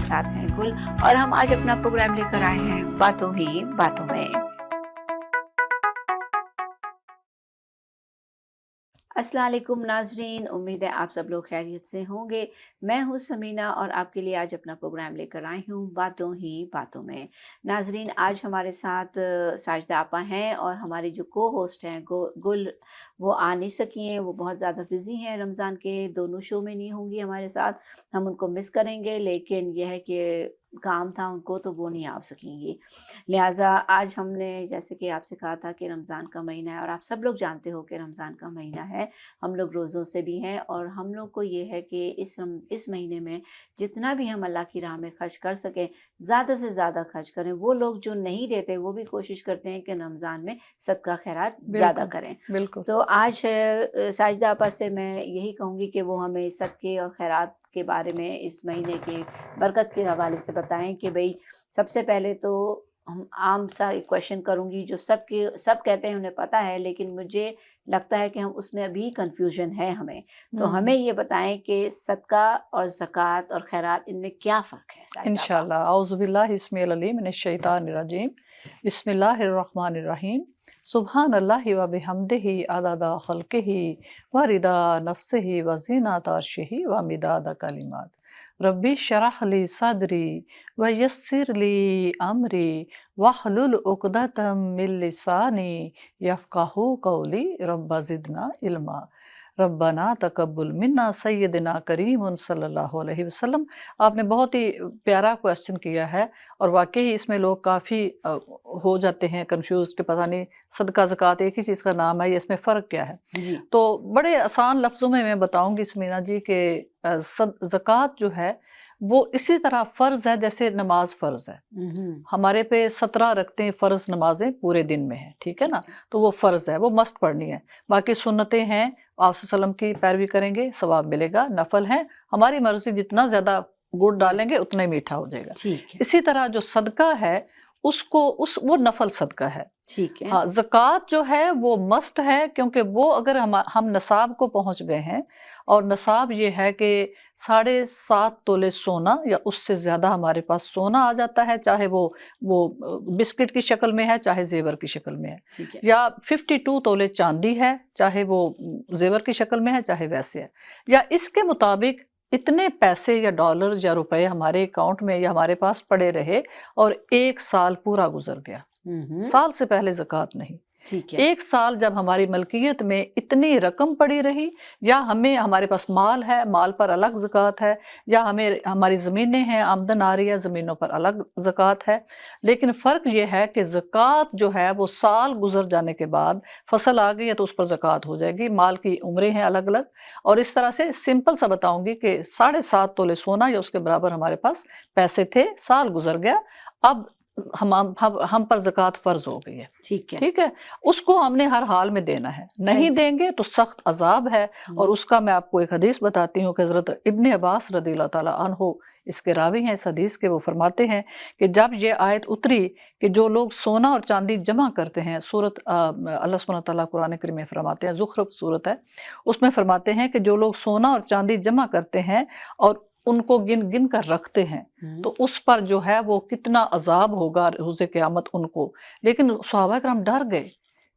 साथ हैं गुल और हम आज अपना प्रोग्राम लेकर आए हैं बातों ही बातों में। अस्सलाम वालेकुम नाजरीन, उम्मीद है आप सब लोग खैरियत से होंगे। मैं हूँ समीना और आपके लिए आज अपना प्रोग्राम लेकर आई हूँ बातों ही बातों में। नाजरीन, आज हमारे साथ साजिदा आपा हैं और हमारी जो को होस्ट हैं गुल, वो आ नहीं सकी हैं, वो बहुत ज़्यादा बिज़ी हैं, रमज़ान के दोनों शो में नहीं होंगी हमारे साथ। हम उनको मिस करेंगे, लेकिन यह है कि काम था उनको तो वो नहीं आ सकेंगी। लिहाजा आज हमने जैसे कि आपसे कहा था कि रमज़ान का महीना है और आप सब लोग जानते हो कि रमज़ान का महीना है, हम लोग रोज़ों से भी हैं और हम लोग को ये है कि इस महीने में जितना भी हम अल्लाह की राह में खर्च कर सकें, ज़्यादा से ज़्यादा खर्च करें। वो लोग जो नहीं देते वो भी कोशिश करते हैं कि रमज़ान में सदका खैरात ज़्यादा बिल्कुल करें। बिल्कुल। तो आज साजिदा आपा से मैं यही कहूँगी कि वो हमें सदक़े और खैरात के बारे में इस महीने की बरकत के हवाले से बताएं कि भाई सबसे पहले तो हम आम सा एक क्वेश्चन करूँगी जो सब कहते हैं उन्हें पता है, लेकिन मुझे लगता है कि हम उसमें अभी कन्फ्यूजन है हमें। तो हमें ये बताएं कि सदका और ज़कात और खैरात इनमें क्या फ़र्क है साजिदा आपा? इंशाल्लाह औज़ुबिल्लाहि इस्मिल अलीम मिनश्शैतानिर्रजीम बिस्मिल्लाहिर्रहमानिर्रहीम सुब्हानल्लाहि व बिहम्दिहि अददा खल्क़िहि व रिदा नफ्सिहि व ज़ीनता अर्शिहि व मिदादा कलिमात रब्बी शरह ली सदरी व यस्सिर ली अमरी वहलुल उक़दतम मिन लिसानी यफ़क़हू क़ौली रब्बा ज़िदना इल्मा रब्बना तकब्बुल मिन्ना सय्यदना करीम सल्लल्लाहु अलैहि वसल्लम। आपने बहुत ही प्यारा क्वेश्चन किया है और वाकई इसमें लोग काफ़ी हो जाते हैं कंफ्यूज कि पता नहीं सदका ज़कात एक ही चीज़ का नाम है, ये इसमें फ़र्क क्या है। जी। तो बड़े आसान लफ्ज़ों में मैं बताऊंगी समीना जी कि ज़कात जो है वो इसी तरह फ़र्ज़ है जैसे नमाज फ़र्ज़ है। हमारे पे 17 रखते हैं फ़र्ज़ नमाजें पूरे दिन में है, ठीक है ना। तो वो फ़र्ज़ है, वो मस्ट पढ़नी है। बाकी सुन्नतें हैं, आप सल्लम की पैरवी करेंगे सवाब मिलेगा। नफल है, हमारी मर्जी जितना ज़्यादा गुड़ डालेंगे उतना ही मीठा हो जाएगा। ठीक है। इसी तरह जो सदका है उसको वो नफल सदका है। ठीक है। हाँ, ज़कात जो है वो मस्ट है क्योंकि वो अगर हम नसाब को पहुंच गए हैं और नसाब ये है कि 7.5 तोले सोना या उससे ज़्यादा हमारे पास सोना आ जाता है, चाहे वो बिस्किट की शक्ल में है चाहे जेवर की शक्ल में है, ठीक है। या 52 तोले चांदी है चाहे वो जेवर की शक्ल में है चाहे वैसे है, या इसके मुताबिक इतने पैसे या डॉलर या रुपए हमारे अकाउंट में या हमारे पास पड़े रहे और 1 साल पूरा गुजर गया। साल से पहले ज़कात नहीं। ठीक है। 1 साल जब हमारी मलकियत में इतनी रकम पड़ी रही, या हमारे पास माल है, माल पर अलग ज़कात है, या हमारी ज़मीनें हैं, आमदन आ रही है, ज़मीनों पर अलग ज़कात है। लेकिन फ़र्क ये है कि ज़कात जो है वो साल गुजर जाने के बाद फसल आ गई है तो उस पर ज़कात हो जाएगी। माल की उम्रें हैं अलग अलग, और इस तरह से सिंपल सा बताऊंगी कि 7.5 तोले सोना या उसके बराबर हमारे पास पैसे थे, साल गुजर गया, अब हम पर ज़कात फ़र्ज हो गई है। ठीक है। ठीक है, उसको हमने हर हाल में देना है, नहीं देंगे तो सख्त अजाब है। और उसका मैं आपको एक हदीस बताती हूँ कि हज़रत इब्ने अब्बास रज़ियल्लाहु ताला अन्हु इसके रावी हैं इस हदीस के। वो फरमाते हैं कि जब ये आयत उतरी कि जो लोग सोना और चांदी जमा करते हैं, सूरत अल्लाह सुब्हानहू तआला कुरान करीम में फरमाते हैं, ज़ुख़रुफ़ सूरत है, उसमें फरमाते हैं कि जो लोग सोना और चांदी जमा करते हैं और उनको गिन गिन कर रखते हैं तो उस पर जो है वो कितना अजाब होगा रोज़े क़यामत उनको। लेकिन सहाबा किराम डर गए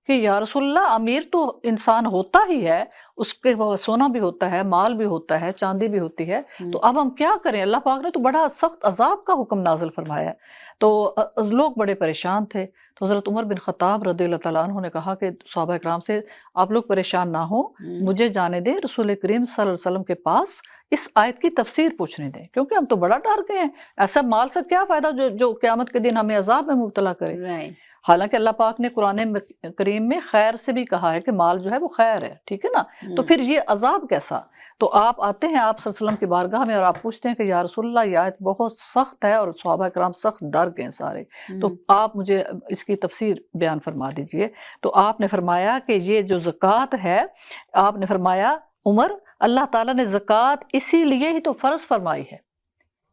कि या रसूलल्लाह, अमीर तो इंसान होता ही है, उसके पास सोना भी होता है, माल भी होता है, चांदी भी होती है, तो अब हम क्या करें? अल्लाह पाक ने तो बड़ा सख्त अजाब का हुक्म नाज़िल फरमाया है। तो लोग बड़े परेशान थे। तो हज़रत उमर बिन ख़त्ताब रज़ियल्लाहु तआला अन्हु ने कहा कि सहाबा किराम से, आप लोग परेशान ना हो, मुझे जाने दें रसूल करीम सल्लल्लाहु अलैहि वसल्लम के पास, इस आयत की तफसीर पूछने दें, क्योंकि हम तो बड़ा डर गए हैं। ऐसा माल से क्या फ़ायदा जो क़यामत के दिन हमें अजाब में मुब्तला करे। हालांकि अल्लाह पाक ने कुरान करीम में खैर से भी कहा है कि माल जो है वो खैर है, ठीक है ना। तो फिर ये अजाब कैसा? तो आप आते हैं आप सल्लल्लाहु अलैहि वसल्लम की बारगाह में और आप पूछते हैं कि या रसूलल्लाह, ये आयत बहुत सख्त है और सहाबा किराम सख्त डर गए सारे, तो आप मुझे इसकी तफसीर बयान फरमा दीजिए। तो आपने फरमाया कि ये जो ज़कात है, आपने फरमाया उमर, अल्लाह ताला ने ज़कात इसीलिए ही तो फ़र्ज फरमाई है,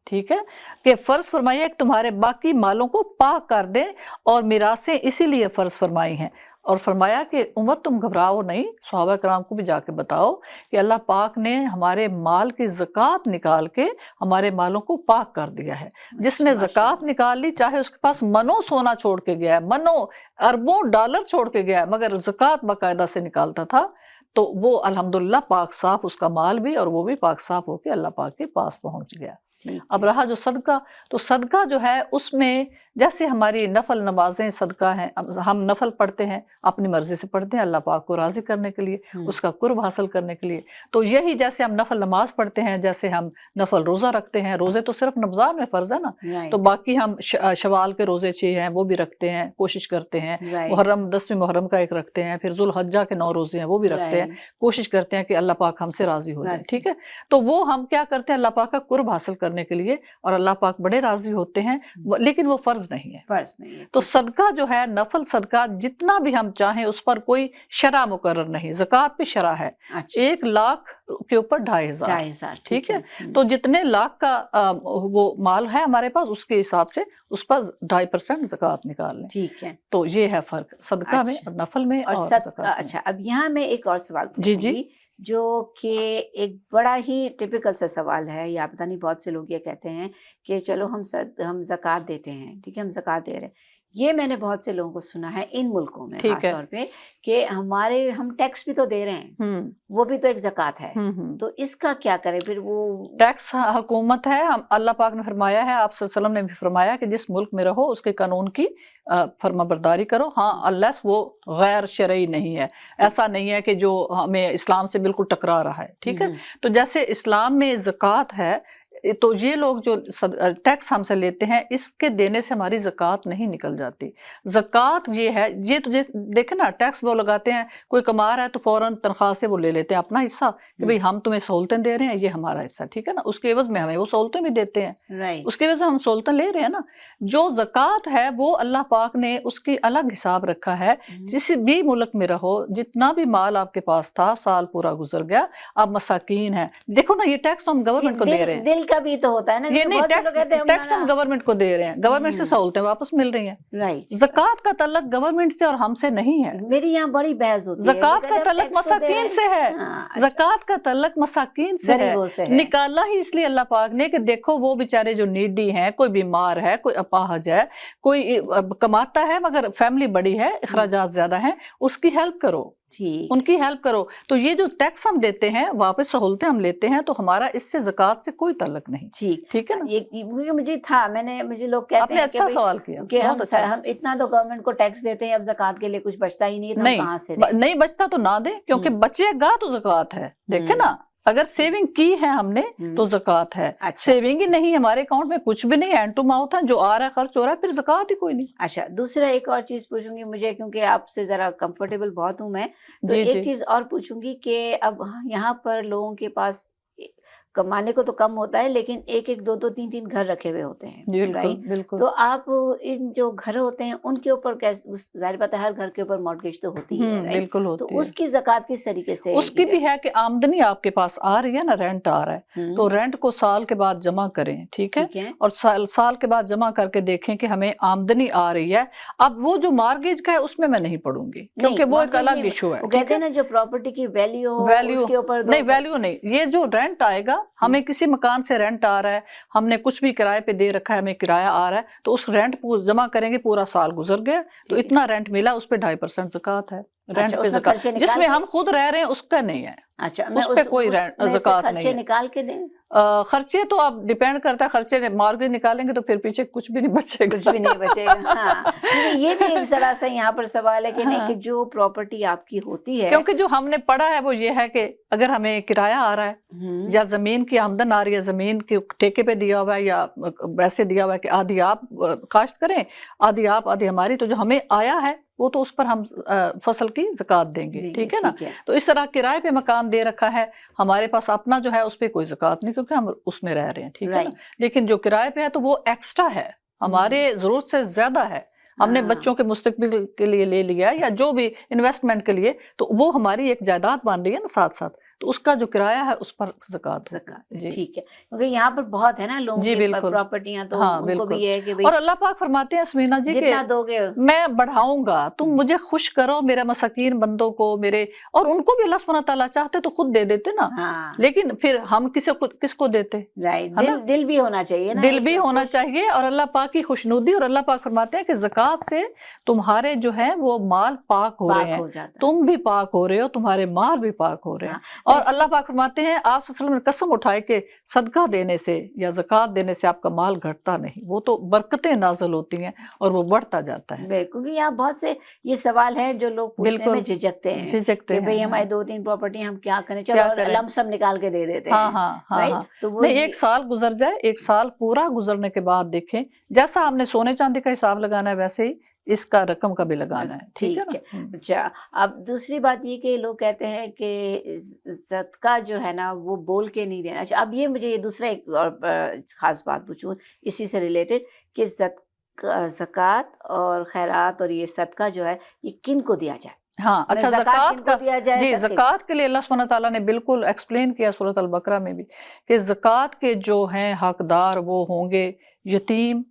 ठीक है, कि फर्ज फरमाया कि तुम्हारे बाकी मालों को पाक कर दें और मिरासें इसीलिए फर्ज फरमाई हैं। और फरमाया कि उमर तुम घबराओ नहीं, सहाबा कराम को भी जाके बताओ कि अल्लाह पाक ने हमारे माल की ज़कात निकाल के हमारे मालों को पाक कर दिया है। जिसने ज़कात निकाल ली, चाहे उसके पास मनो सोना छोड़ के गया है, मनो अरबों डॉलर छोड़ के गया है, मगर ज़कात बाकायदा से निकालता था, तो वो अल्हम्दुलिल्लाह पाक साफ उसका माल भी और वो भी पाक साफ होकर अल्लाह पाक के पास पहुंच गया। अब रहा जो सदका, तो सदका जो है उसमें जैसे हमारी नफल नमाजें सदका हैं, हम नफल पढ़ते हैं अपनी मर्जी से पढ़ते हैं अल्लाह पाक को राज़ी करने के लिए, उसका कुर्ब हासिल करने के लिए। तो यही जैसे हम नफल नमाज पढ़ते हैं, जैसे हम नफल रोज़ा रखते हैं, रोज़े तो सिर्फ रमज़ान में फ़र्ज़ है ना, तो बाकी हम शवाल के रोज़े 6 हैं वो भी रखते हैं, कोशिश करते हैं, मुहर्रम 10वीं मुहर्रम का एक रखते हैं, फिर ज़ुल्हज्जा के 9 रोज़े हैं वो भी रखते हैं, कोशिश करते हैं कि अल्लाह पाक हमसे राज़ी हो जाए। ठीक है, तो वो हम क्या करते हैं, अल्लाह पाक का कुर्ब हासिल करने के लिए, और अल्लाह पाक बड़े राज़ी होते हैं, लेकिन वो फ़र्ज़ नहीं है। तो सदका जो है, नफल सदका जितना भी हम चाहें उस पर कोई शरा मुकर्रर नहीं। ज़कात पे शरा है 1 लाख के ऊपर 2,500, ठीक है, तो जितने लाख का वो माल है हमारे पास, उसके हिसाब से उस पर 2.5% ज़कात निकाल लें। ठीक है, तो ये है फर्क सदका में और नफल में और ज़कात में। अच्छा, अब यहाँ मैं एक और सवाल जी जी, जो कि एक बड़ा ही टिपिकल सा सवाल है, या पता नहीं बहुत से लोग ये कहते हैं कि चलो हम ज़कात देते हैं, ठीक है, हम ज़कात दे रहे हैं। ये मैंने बहुत से लोगों को सुना है इन मुल्कों में खास तौर पे कि हम टैक्स भी तो दे रहे हैं, वो भी तो एक ज़कात है, तो इसका क्या करें फिर? वो टैक्स हुकूमत है, अल्लाह पाक ने फरमाया है, आप सल्लल्लाहु अलैहि वसल्लम ने भी फरमाया कि जिस मुल्क में रहो उसके कानून की फर्माबरदारी करो, हाँ, अनलेस वो गैर शरई नहीं है, ऐसा नहीं है कि जो हमें इस्लाम से बिल्कुल टकरा रहा है। ठीक है, तो जैसे इस्लाम में ज़कात है, तो ये लोग जो टैक्स हमसे लेते हैं, इसके देने से हमारी ज़कात नहीं निकल जाती। ज़कात ये है, ये तो देखे ना, टैक्स वो लगाते हैं, कोई कमा रहा है तो फौरन तनख्वाह से वो ले लेते हैं अपना हिस्सा कि भाई हम तुम्हें सहूलतें दे रहे हैं, ये हमारा हिस्सा, ठीक है ना, उसके एवज में हमें वो सहूलतें भी देते हैं, उसके एवज हम सहूलतें ले रहे हैं ना। जो ज़कात है वो अल्लाह पाक ने उसकी अलग हिसाब रखा है। जिस भी मुल्क में रहो, जितना भी माल आपके पास था, साल पूरा गुजर गया, आप मसाकीन है, देखो ना, ये टैक्स तो हम गवर्नमेंट को दे रहे हैं, का भी तो होता है ना, ये नहीं, टैक्स हम गवर्नमेंट को दे रहे हैं, गवर्नमेंट से सहूलतें वापस मिल रही हैं। राइट, ज़कात का तल्लुक गवर्नमेंट से और हमसे नहीं है। मेरी यहाँ बड़ी बहस होती है, ज़कात का तल्लुक मसाकीन से है, ज़कात का तल्लुक मसाकीन से है, निकाला ही इसलिए अल्लाह पाक ने कि देखो वो बेचारे जो नीडी हैं, कोई बीमार है, कोई अपाहज है, कोई कमाता है मगर फैमिली बड़ी है, अखराजात ज्यादा हैं, उसकी हेल्प करो, उनकी हेल्प करो। तो ये जो टैक्स हम देते हैं, वापस सहूलतें हम लेते हैं, तो हमारा इससे ज़कात से कोई ताल्लुक नहीं। ठीक है ना, ये मुझे लोग कहते हैं, अच्छा सवाल किया कि हम इतना तो गवर्नमेंट को टैक्स देते हैं, अब ज़कात के लिए कुछ बचता ही नहीं, तो कहाँ से नहीं बचता तो ना दे, क्योंकि बचेगा तो ज़कात है। देखे ना, अगर सेविंग की है हमने तो ज़कात है। अच्छा। सेविंग ही नहीं, हमारे अकाउंट में कुछ भी नहीं, हैंड टू माउथ है, जो आ रहा है खर्च हो रहा है, फिर ज़कात ही कोई नहीं। अच्छा, दूसरा एक और चीज पूछूंगी मुझे, क्योंकि आपसे जरा कंफर्टेबल बहुत हूं मैं, तो एक चीज और पूछूंगी कि अब यहाँ पर लोगों के पास कमाने को तो कम होता है, लेकिन 1-1, 2-2, 3-3 घर रखे हुए होते हैं, राइट? बिल्कुल। तो आप इन जो घर होते हैं उनके ऊपर कैसे, जाहिर बात है हर घर के ऊपर मॉर्गेज तो होती है, राइट? बिल्कुल होती तो उसकी ज़कात किस तरीके से? उसकी भी है कि आमदनी आपके पास आ रही है ना, रेंट आ रहा है, तो रेंट को साल के बाद जमा करें, ठीक है, और साल के बाद जमा करके देखें कि हमें आमदनी आ रही है। अब वो जो मॉर्गेज का है उसमें मैं नहीं पढ़ूंगी, क्योंकि वो एक अलग इशू है। कहते हैं ना, जो प्रॉपर्टी की वैल्यू उसके ऊपर नहीं, वैल्यू नहीं, ये जो रेंट आएगा, हमें किसी मकान से रेंट आ रहा है, हमने कुछ भी किराए पे दे रखा है, हमें किराया आ रहा है, तो उस रेंट जमा करेंगे, पूरा साल गुजर गया तो इतना रेंट मिला, उस पे 2.5% ज़कात है। रेंट पे ज़कात, जिसमें हम खुद रह रहे हैं उसका नहीं है। अच्छा, उस पे कोई ज़कात नहीं है। निकाल के दें? खर्चे तो आप डिपेंड करता है, खर्चे मॉर्गेज निकालेंगे तो फिर पीछे कुछ भी नहीं बचेगा, कुछ भी नहीं बचेगा। हाँ, ये भी एक जरा सा यहाँ पर सवाल है कि नहीं, कि जो प्रॉपर्टी आपकी होती है, क्योंकि जो हमने पढ़ा है वो ये है कि अगर हमें किराया आ रहा है या जमीन की आमदन आ रही है, जमीन के ठेके पे दिया हुआ है या वैसे दिया हुआ है कि आधी आप काश्त करें, आधी आप, आधी हमारी, तो जो हमें आया है वो तो उस पर हम फसल की ज़कात देंगे, ठीक है ना। तो इस तरह किराए पे मकान दे रखा है, हमारे पास अपना जो है उस पर कोई ज़कात नहीं, क्योंकि हम उसमें रह रहे हैं, ठीक है ना। लेकिन जो किराए पे है तो वो एक्स्ट्रा है, हमारे ज़रूरत से ज़्यादा है, हमने बच्चों के मुस्तकबिल के लिए ले लिया या जो भी इन्वेस्टमेंट के लिए, तो वो हमारी एक जायदाद बन रही है ना साथ साथ, تو اس کا جو کرایہ ہے اس پر زکوٰۃ ہوگی۔ زکوٰۃ ہے، جی ٹھیک ہے، کیونکہ یہاں پر بہت ہے نا لوگوں جی کی بالکل، پراپرٹیاں، تو ہاں ان کو بھی بالکل، یہ ہے کہ اور اللہ پاک فرماتے ہیں سمینا جی کہ جتنا دو گے میں بڑھاؤں گا، تم مجھے خوش کرو میرے مساکین بندوں کو میرے، اور ان کو بھی اللہ سبحانہ تعالیٰ چاہتے تو خود دے دیتے نا، ہاں لیکن پھر ہم کس کو دیتے، رائٹ، ہے نا؟ دل بھی ہونا چاہیے نا، دل ایک بھی ہونا خوش- چاہیے اور اللہ پاک کی خوشنودی، اور اللہ پاک فرماتے ہیں کہ زکوٰۃ سے تمہارے جو ہے وہ مال پاک ہو رہے پاک ہیں، ہو جاتا ہے۔ تم بھی پاک ہو رہے ہو، تمہارے مال بھی پاک ہو رہے ہیں۔ ہاں، اور ویسے اللہ پاک فرماتے ہیں آپ صلی اللہ علیہ وسلم نے قسم اٹھائے کہ صدقہ دینے سے یا زکوٰۃ دینے سے آپ کا مال گھٹتا نہیں، وہ تو برکتیں نازل ہوتی ہیں اور وہ بڑھتا جاتا ہے۔ بالکل، کیونکہ یہاں بہت سے یہ سوال ہے جو لوگ پوچھنے میں بالکل جھجکتے ہیں جھجکتے کہ ہیں، بھئی ہاں ہماری 2-3 پراپرٹی ہم کیا کریں، چلو کیا اور کریں، لم سم نکال کے دے دیتے ہاں ہیں، ہاں ہاں رائٹ، ہاں، تو وہ نہیں ایک سال گزر جائے، ایک سال پورا گزرنے کے بعد دیکھیں، جیسا ہم نے سونے چاندی کا حساب لگانا ہے ویسے ہی اس کا رقم کا بھی لگانا ہے، ٹھیک ہے ٹھیک ہے۔ نا؟ اچھا، اب دوسری بات یہ کہ لوگ کہتے ہیں کہ صدقہ جو ہے نا وہ بول کے نہیں دینا۔ اچھا، اب یہ مجھے یہ دوسرا ایک اور خاص بات پوچھوں اسی سے ریلیٹڈ کہ زکوٰۃ اور خیرات اور یہ صدقہ جو ہے یہ کن کو دیا جائے؟ ہاں اچھا، زکوٰۃ زکوٰۃ کن کا، کو دیا جائے؟ جی صدقے زکوٰۃ کے لیے اللہ سبحانہ تعالیٰ نے بالکل ایکسپلین کیا سورۃ البقرہ میں بھی کہ زکوٰۃ کے جو ہیں حقدار وہ ہوں گے یتیم،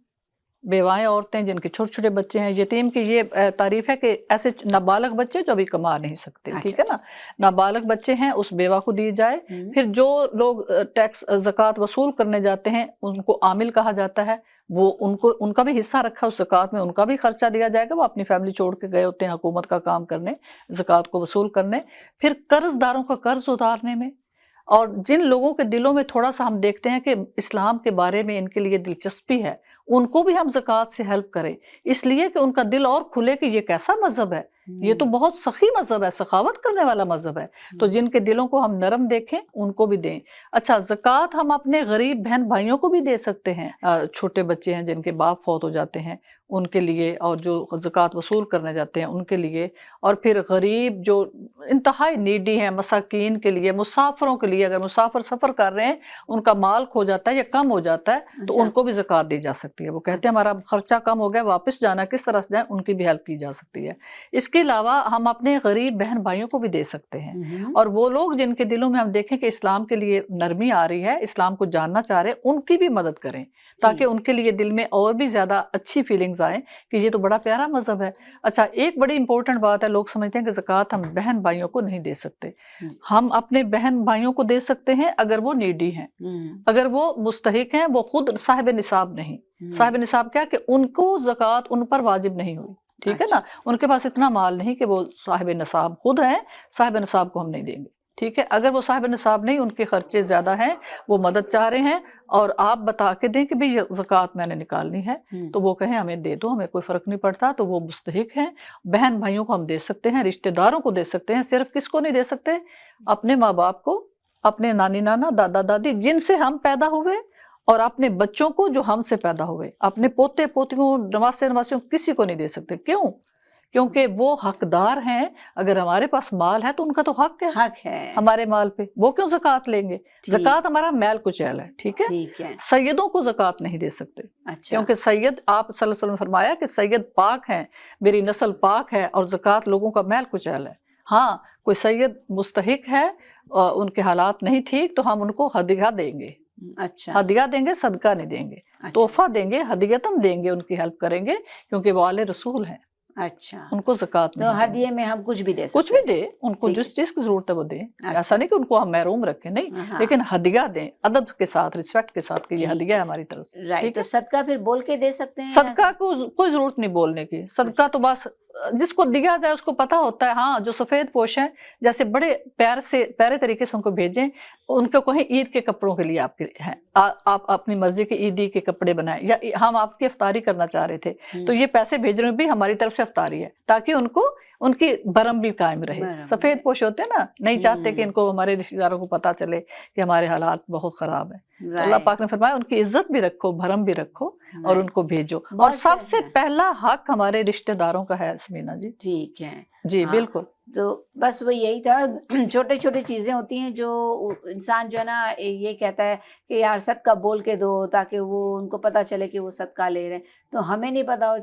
بیوائیں عورتیں جن کے چھوٹے چھوٹے بچے ہیں۔ یتیم کی یہ تعریف ہے کہ ایسے نابالغ بچے جو ابھی کما نہیں سکتے، ٹھیک ہے نا، نابالغ بچے ہیں اس بیوہ کو دی جائے۔ پھر جو لوگ ٹیکس زکوٰۃ وصول کرنے جاتے ہیں ان کو عامل کہا جاتا ہے، وہ ان کا بھی حصہ رکھا اس زکوٰۃ میں، ان کا بھی خرچہ دیا جائے گا، وہ اپنی فیملی چھوڑ کے گئے ہوتے ہیں حکومت کا کام کرنے، زکوٰۃ کو وصول کرنے۔ پھر قرض داروں کا قرض اتارنے میں، اور جن لوگوں کے دلوں میں تھوڑا سا ہم دیکھتے ہیں کہ اسلام کے بارے میں ان کے لیے دلچسپی ہے، ان کو بھی ہم زکوٰۃ سے ہیلپ کریں، اس لیے کہ ان کا دل اور کھلے کہ یہ کیسا مذہب ہے، یہ تو بہت سخی مذہب ہے، سخاوت کرنے والا مذہب ہے، تو جن کے دلوں کو ہم نرم دیکھیں ان کو بھی دیں۔ اچھا، زکوٰۃ ہم اپنے غریب بہن بھائیوں کو بھی دے سکتے ہیں، چھوٹے بچے ہیں جن کے باپ فوت ہو جاتے ہیں ان کے لیے، اور جو زکوٰۃ وصول کرنے جاتے ہیں ان کے لیے، اور پھر غریب جو انتہائی نیڈی ہیں مساکین کے لیے، مسافروں کے لیے، اگر مسافر سفر کر رہے ہیں ان کا مال کھو جاتا ہے یا کم ہو جاتا ہے تو ان کو بھی زکوٰۃ دی جا سکتی ہے، وہ کہتے ہیں ہمارا خرچہ کم ہو گیا، واپس جانا کس طرح سے جائیں، ان کی بھی ہیلپ کی جا سکتی ہے۔ اس کے علاوہ ہم اپنے غریب بہن بھائیوں کو بھی دے سکتے ہیں، اور وہ لوگ جن کے دلوں میں ہم دیکھیں کہ اسلام کے لیے نرمی آ رہی ہے، اسلام کو جاننا چاہ رہے ہیں، ان کی بھی مدد کریں تاکہ ان کے لیے دل میں اور بھی زیادہ اچھی فیلنگز آئیں کہ یہ تو بڑا پیارا مذہب ہے۔ اچھا، ایک بڑی امپورٹنٹ بات ہے، لوگ سمجھتے ہیں کہ زکوٰۃ ہم بہن بھائیوں کو نہیں دے سکتے، ہم اپنے بہن بھائیوں کو دے سکتے ہیں اگر وہ نیڈی ہیں، اگر وہ مستحق ہیں، وہ خود صاحب نصاب نہیں۔ صاحب نصاب کیا کہ ان کو زکوٰۃ ان پر واجب نہیں ہوئی، ٹھیک ہے نا، ان کے پاس اتنا مال نہیں کہ وہ صاحب نصاب خود ہیں، صاحب نصاب کو ہم نہیں دیں گے، ٹھیک ہے۔ اگر وہ صاحب نصاب نہیں، ان کے خرچے زیادہ ہیں، وہ مدد چاہ رہے ہیں اور آپ بتا کے دیں کہ بھئی یہ زکوٰۃ میں نے نکالنی ہے، تو وہ کہیں ہمیں دے دو، ہمیں کوئی فرق نہیں پڑتا، تو وہ مستحق ہیں۔ بہن بھائیوں کو ہم دے سکتے ہیں، رشتہ داروں کو دے سکتے ہیں، صرف کس کو نہیں دے سکتے؟ اپنے ماں باپ کو، اپنے نانی نانا، دادا دادی جن سے ہم پیدا ہوئے، اور اپنے بچوں کو جو ہم سے پیدا ہوئے، اپنے پوتے پوتیوں، نواسے نواسیوں، کسی کو نہیں دے سکتے۔ کیوں؟ کیونکہ وہ حقدار ہیں، اگر ہمارے پاس مال ہے تو ان کا تو حق ہے ہمارے مال پہ، وہ کیوں زکوٰۃ لیں گے؟ زکوٰۃ ہمارا میل کچیل ہے، ٹھیک ہے۔ سیدوں کو زکوٰۃ نہیں دے سکتے، کیونکہ سید، آپ صلی اللہ علیہ وسلم نے فرمایا کہ سید پاک ہیں، میری نسل پاک ہے، اور زکوٰۃ لوگوں کا میل کچیل ہے۔ ہاں، کوئی سید مستحق ہے، ان کے حالات نہیں ٹھیک، تو ہم ان کو ہدیہ دیں گے، ہدیہ دیں گے، صدقہ نہیں دیں گے، تحفہ دیں گے، ہدیتاً دیں گے، ان کی ہیلپ کریں گے، کیونکہ وہ آل رسول ہیں۔ اچھا، ان کو زکوٰۃ تو نہیں دیں گے۔ ہدیے میں ہم کچھ بھی دے سکتے کچھ بھی دیں، ان کو جس چیز کی ضرورت ہے وہ دیں، ایسا نہیں کہ ان کو ہم محروم رکھیں، نہیں، لیکن ہدیہ دیں ادب کے ساتھ، رسپیکٹ کے ساتھ کہ یہ ہدیہ ہے ہماری طرف سے، رائٹ۔ تو صدقہ پھر بول کے دے سکتے ہیں؟ صدقہ کو کوئی ضرورت نہیں بولنے کی، صدقہ تو بس جس کو دیا جائے اس کو پتہ ہوتا ہے۔ ہاں، جو سفید پوش ہیں، جیسے بڑے پیارے طریقے سے ان کو بھیجیں، ان کو کہیں عید کے کپڑوں کے لیے آپ کے ہیں، آپ اپنی مرضی کے عیدی کے کپڑے بنائیں، یا ہم آپ کی افطاری کرنا چاہ رہے تھے تو یہ پیسے بھیج رہے ہیں بھی ہماری طرف سے افطاری ہے، تاکہ ان کی برم بھی قائم رہے۔ سفید پوش ہوتے ہیں نا، نہیں چاہتے کہ ان کو، ہمارے رشتہ داروں کو پتہ چلے کہ ہمارے حالات بہت خراب ہیں، تو اللہ پاک نے فرمایا ان کی عزت بھی رکھو، بھرم بھی رکھو، اور ان کو بھیجو۔ اور سب سے پہلا حق ہمارے رشتہ داروں کا ہے سمینا جی۔ ٹھیک ہے، جی بالکل۔ تو بس وہ یہی تھا، چھوٹے چھوٹے چیزیں ہوتی ہیں جو انسان جو ہے نا یہ کہتا ہے کہ یار صدقہ بول کے دو تاکہ وہ ان کو پتہ چلے کہ وہ صدقہ لے رہے ہیں، تو ہمیں نہیں پتہ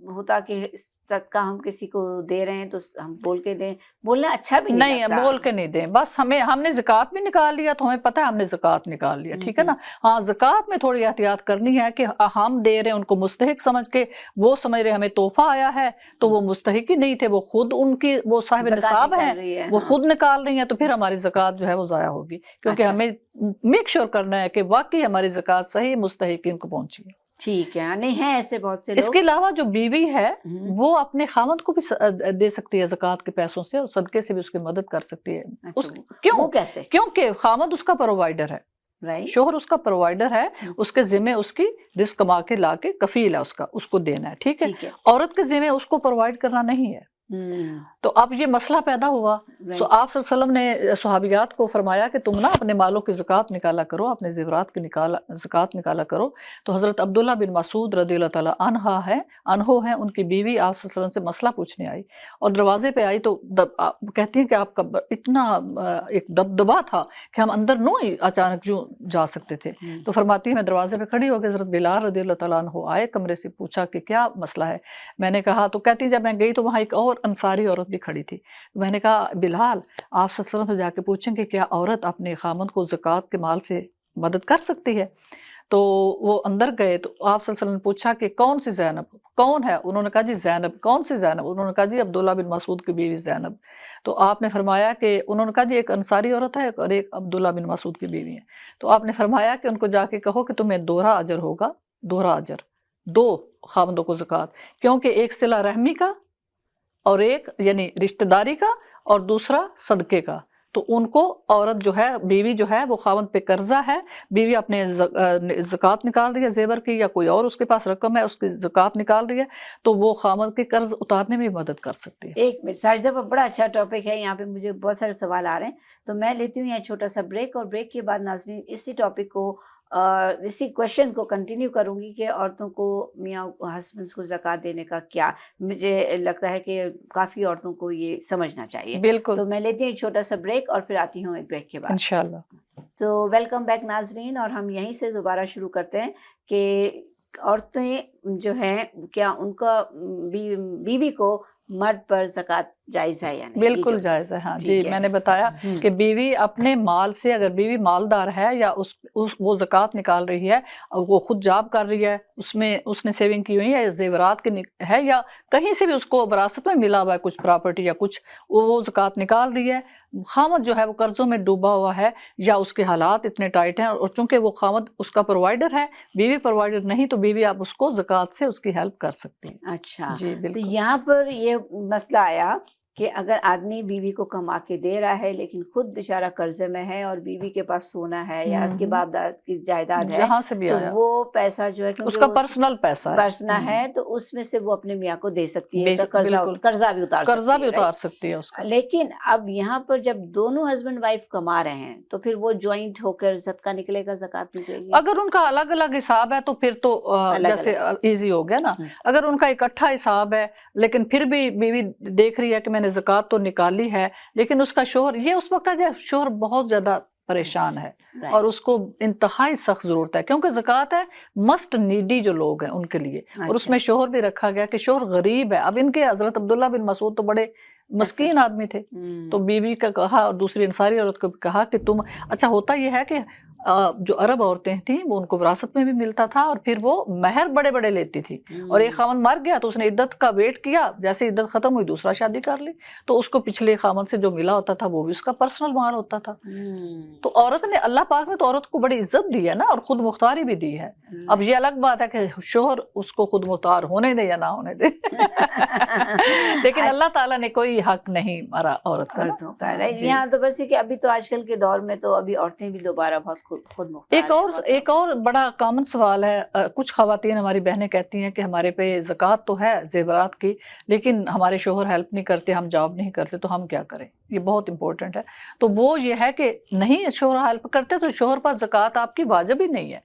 ہوتا کہ صدقہ हम किसी को दे रहे हैं तो हम बोल के दें, बोलना अच्छा भी नहीं नहीं, लगता। बोल के नहीं दें, बस हमने ज़कात भी निकाल लिया तो हमें पता है हमने ज़कात निकाल लिया, ठीक है ना। हाँ, ज़कात में थोड़ी एहतियात करनी है कि हम दे रहे हैं उनको मुस्तहिक समझ के, वो समझ रहे हमें तोहफा आया है, तो वो मुस्तहिक ही नहीं थे, वो खुद उनकी वो साहिब ज़कात निसाब निकाल हैं, रही है, वो हाँ। खुद निकाल रही हैं, तो फिर हमारी ज़कात जो है वो ज़ाया होगी, क्योंकि अच्छा। हमें मेक श्योर करना है कि वाकई हमारी ज़कात सही मुस्तहिकीन को पहुंची है। ठीक है, नहीं है ऐसे बहुत से इसके लोग। अलावा जो बीवी है हम्म, वो अपने खामद को भी दे सकती है ज़कात के पैसों से, और सदके से भी उसकी मदद कर सकती है। अच्छा, उस वो क्यों? कैसे? क्योंकि खामद उसका प्रोवाइडर है, राइट। शोहर उसका प्रोवाइडर है, हम्म। उसके ज़िम्मे उसकी रिस्क कमा के ला के कफील है उसका, उसको देना है, ठीक है। ठीक है। औरत के ज़िम्मे उसको प्रोवाइड करना नहीं है। तो अब ये मसला पैदा हुआ, सो राइट। आप सल्लल्लाहु अलैहि वसल्लम ने सहाबियात को फरमाया कि तुम ना अपने मालों की ज़कात निकाला करो, अपने ज़ेवरात की ज़कात निकाला करो। तो हज़रत अब्दुल्ला बिन मसूद रज़ियल्लाहु ताला अन्हो हैं, उनकी बीवी आप सल्लल्लाहु अलैहि वसल्लम से मसला पूछने आई और दरवाजे पे आई, तो कहती हैं कि आपका इतना एक दबदबा था कि हम अंदर नहीं अचानक जो जा सकते थे। तो फरमाती है मैं दरवाजे पे खड़ी होकर हज़रत बिलाल रज़ियल्लाहु ताला अन्हु आए, कमरे से पूछा कि क्या मसला है। मैंने कहा, तो कहती जब मैं गई तो वहाँ एक और अंसारी औरत भी खड़ी थी। तो मैंने कहा बिलाल आप सल्लल्लाहु अलैहि वसल्लम से जाके पूछें कि क्या औरत अपने खामद को ज़कात के माल से मदद कर सकती है। तो वो अंदर गए तो आप सल्लल्लाहु अलैहि वसल्लम ने पूछा कि कौन सी ज़ैनब, कौन है? उन्होंने कहा जी ज़ैनब। कौन सी ज़ैनब? उन्होंने कहा जी अब्दुल्ला बिन मसूद की बीवी ज़ैनब। तो आपने फरमाया कि उन्होंने कहा जी एक अंसारी औरत है और एक अब्दुल्ला बिन मसूद की बीवी है। तो आपने फरमाया कि उनको जाके कहो कि तुम्हें दोहरा अजर होगा, दोहरा अजर, दो खामदों को ज़कात, क्योंकि एक सिला रहमी का और एक यानी रिश्तेदारी का और दूसरा सदके का। तो उनको औरत जो है, बीवी जो है वो खावंद पे कर्जा है, बीवी अपने ज़कात निकाल रही है ज़ेवर की, या कोई और उसके पास रकम है उसकी ज़कात निकाल रही है, तो वो खावंद के कर्ज उतारने में मदद कर सकती है। एक मिनट साजिदा, पर बड़ा अच्छा टॉपिक है, यहाँ पे मुझे बहुत सारे सवाल आ रहे हैं, तो मैं लेती हूँ यहाँ छोटा सा ब्रेक, और ब्रेक के बाद नाज़रीन इसी टॉपिक को इसी क्वेश्चन को कंटिन्यू करूंगी कि औरतों को मियाँ हस्बैंड्स को ज़कात देने का क्या, मुझे लगता है कि काफ़ी औरतों को ये समझना चाहिए। बिल्कुल, तो मैं लेती हूँ एक छोटा सा ब्रेक और फिर आती हूँ एक ब्रेक के बाद। इंशाल्लाह। तो वेलकम बैक नाजरीन, और हम यहीं से दोबारा शुरू करते हैं कि औरतें जो हैं क्या उनका बीवी को मर्द पर ज़कात जायज़ है या नहीं? बिल्कुल जायज़ है, हाँ जी। ठीक है। मैंने बताया कि बीवी अपने माल से, अगर बीवी मालदार है या वो ज़कात निकाल रही है और वो खुद जॉब कर रही है, उसमें उसने सेविंग की हुई है, या ज़ेवरात के है, या कहीं से भी उसको विरासत में मिला हुआ है कुछ प्रॉपर्टी या कुछ, वो ज़कात निकाल रही है। खामद जो है वो कर्जों में डूबा हुआ है या उसके हालात इतने टाइट हैं, और चूंकि वो खामद उसका प्रोवाइडर है, बीवी प्रोवाइडर नहीं, तो बीवी आप उसको ज़कात से उसकी हेल्प कर सकती है। अच्छा, जी तो बिल्कुल। यहाँ पर ये मसला आया कि अगर आदमी बीवी को कमा के दे रहा है लेकिन खुद बेचारा कर्जे में है और बीवी के पास सोना है या उसके बाप दादा की जायदाद है, जहाँ से भी तो आया वो पैसा जो है, क्योंकि उसका वो पर्सनल पैसा है, पर्सनल है, तो उसमें से वो अपने मियाँ को दे सकती है, उसका बिल्कुल कर्जा भी उतार कर्जा सकती भी है, उतार राइट? सकती है उसका। लेकिन अब यहाँ पर जब दोनों हस्बैंड वाइफ कमा रहे हैं तो फिर वो ज्वाइंट होकर सदका निकलेगा, ज़कात निकलेगी? अगर उनका अलग अलग हिसाब है तो फिर तो अलग जैसे अलग। इजी हो गया ना। अगर उनका इकट्ठा हिसाब है लेकिन फिर भी बीवी देख रही है कि मैंने ज़कात तो निकाली है, लेकिन उसका शोहर, ये उस वक्त है जब शोहर बहुत ज्यादा परेशान है और उसको इंतहाई सख्त जरूरत है, क्योंकि ज़कात है मस्ट नीडी जो लोग हैं उनके लिए, और उसमें शोहर भी रखा गया कि शोहर गरीब है। अब इनके हजरत अब्दुल्ला बिन मसूद तो बड़े मस्कीन आदमी थे, तो बीवी का कहा और दूसरी अंसारी औरत को कहा कि तुम, अच्छा होता यह है कि जो अरब औरतें थीं वो उनको विरासत में भी मिलता था और फिर वो महर बड़े बड़े लेती थी, और एक खामन मर गया तो उसने इद्दत का वेट किया, जैसे इद्दत खत्म हुई दूसरा शादी कर ली, तो उसको पिछले खामन से जो मिला होता था वो भी उसका पर्सनल माल होता था। तो औरत ने, अल्लाह पाक ने तो औरत को बड़ी इज्जत दी है ना, और खुद मुख्तारी भी दी है। अब ये अलग बात है कि शोहर उसको खुद मुख्तार होने दे या ना होने दे लेकिन अल्लाह ताला ने कोई हक नहीं मारा औरत का, राइट? यहाँ तो बस ये कि अभी तो आजकल के दौर में तो अभी औरतें भी दोबारा बहुत खुद मुख्तार एक और बड़ा कॉमन सवाल है, कुछ खवातीन हमारी बहनें कहती हैं कि हमारे पे ज़कात तो है ज़ेवरात की, लेकिन हमारे शोहर हेल्प नहीं करते, हम जॉब नहीं करते, तो हम क्या करें? ये बहुत इंपॉर्टेंट है। तो वो ये है कि नहीं, शोहर हेल्प करते तो शोहर पर ज़कात आपकी वाजिब ही नहीं है।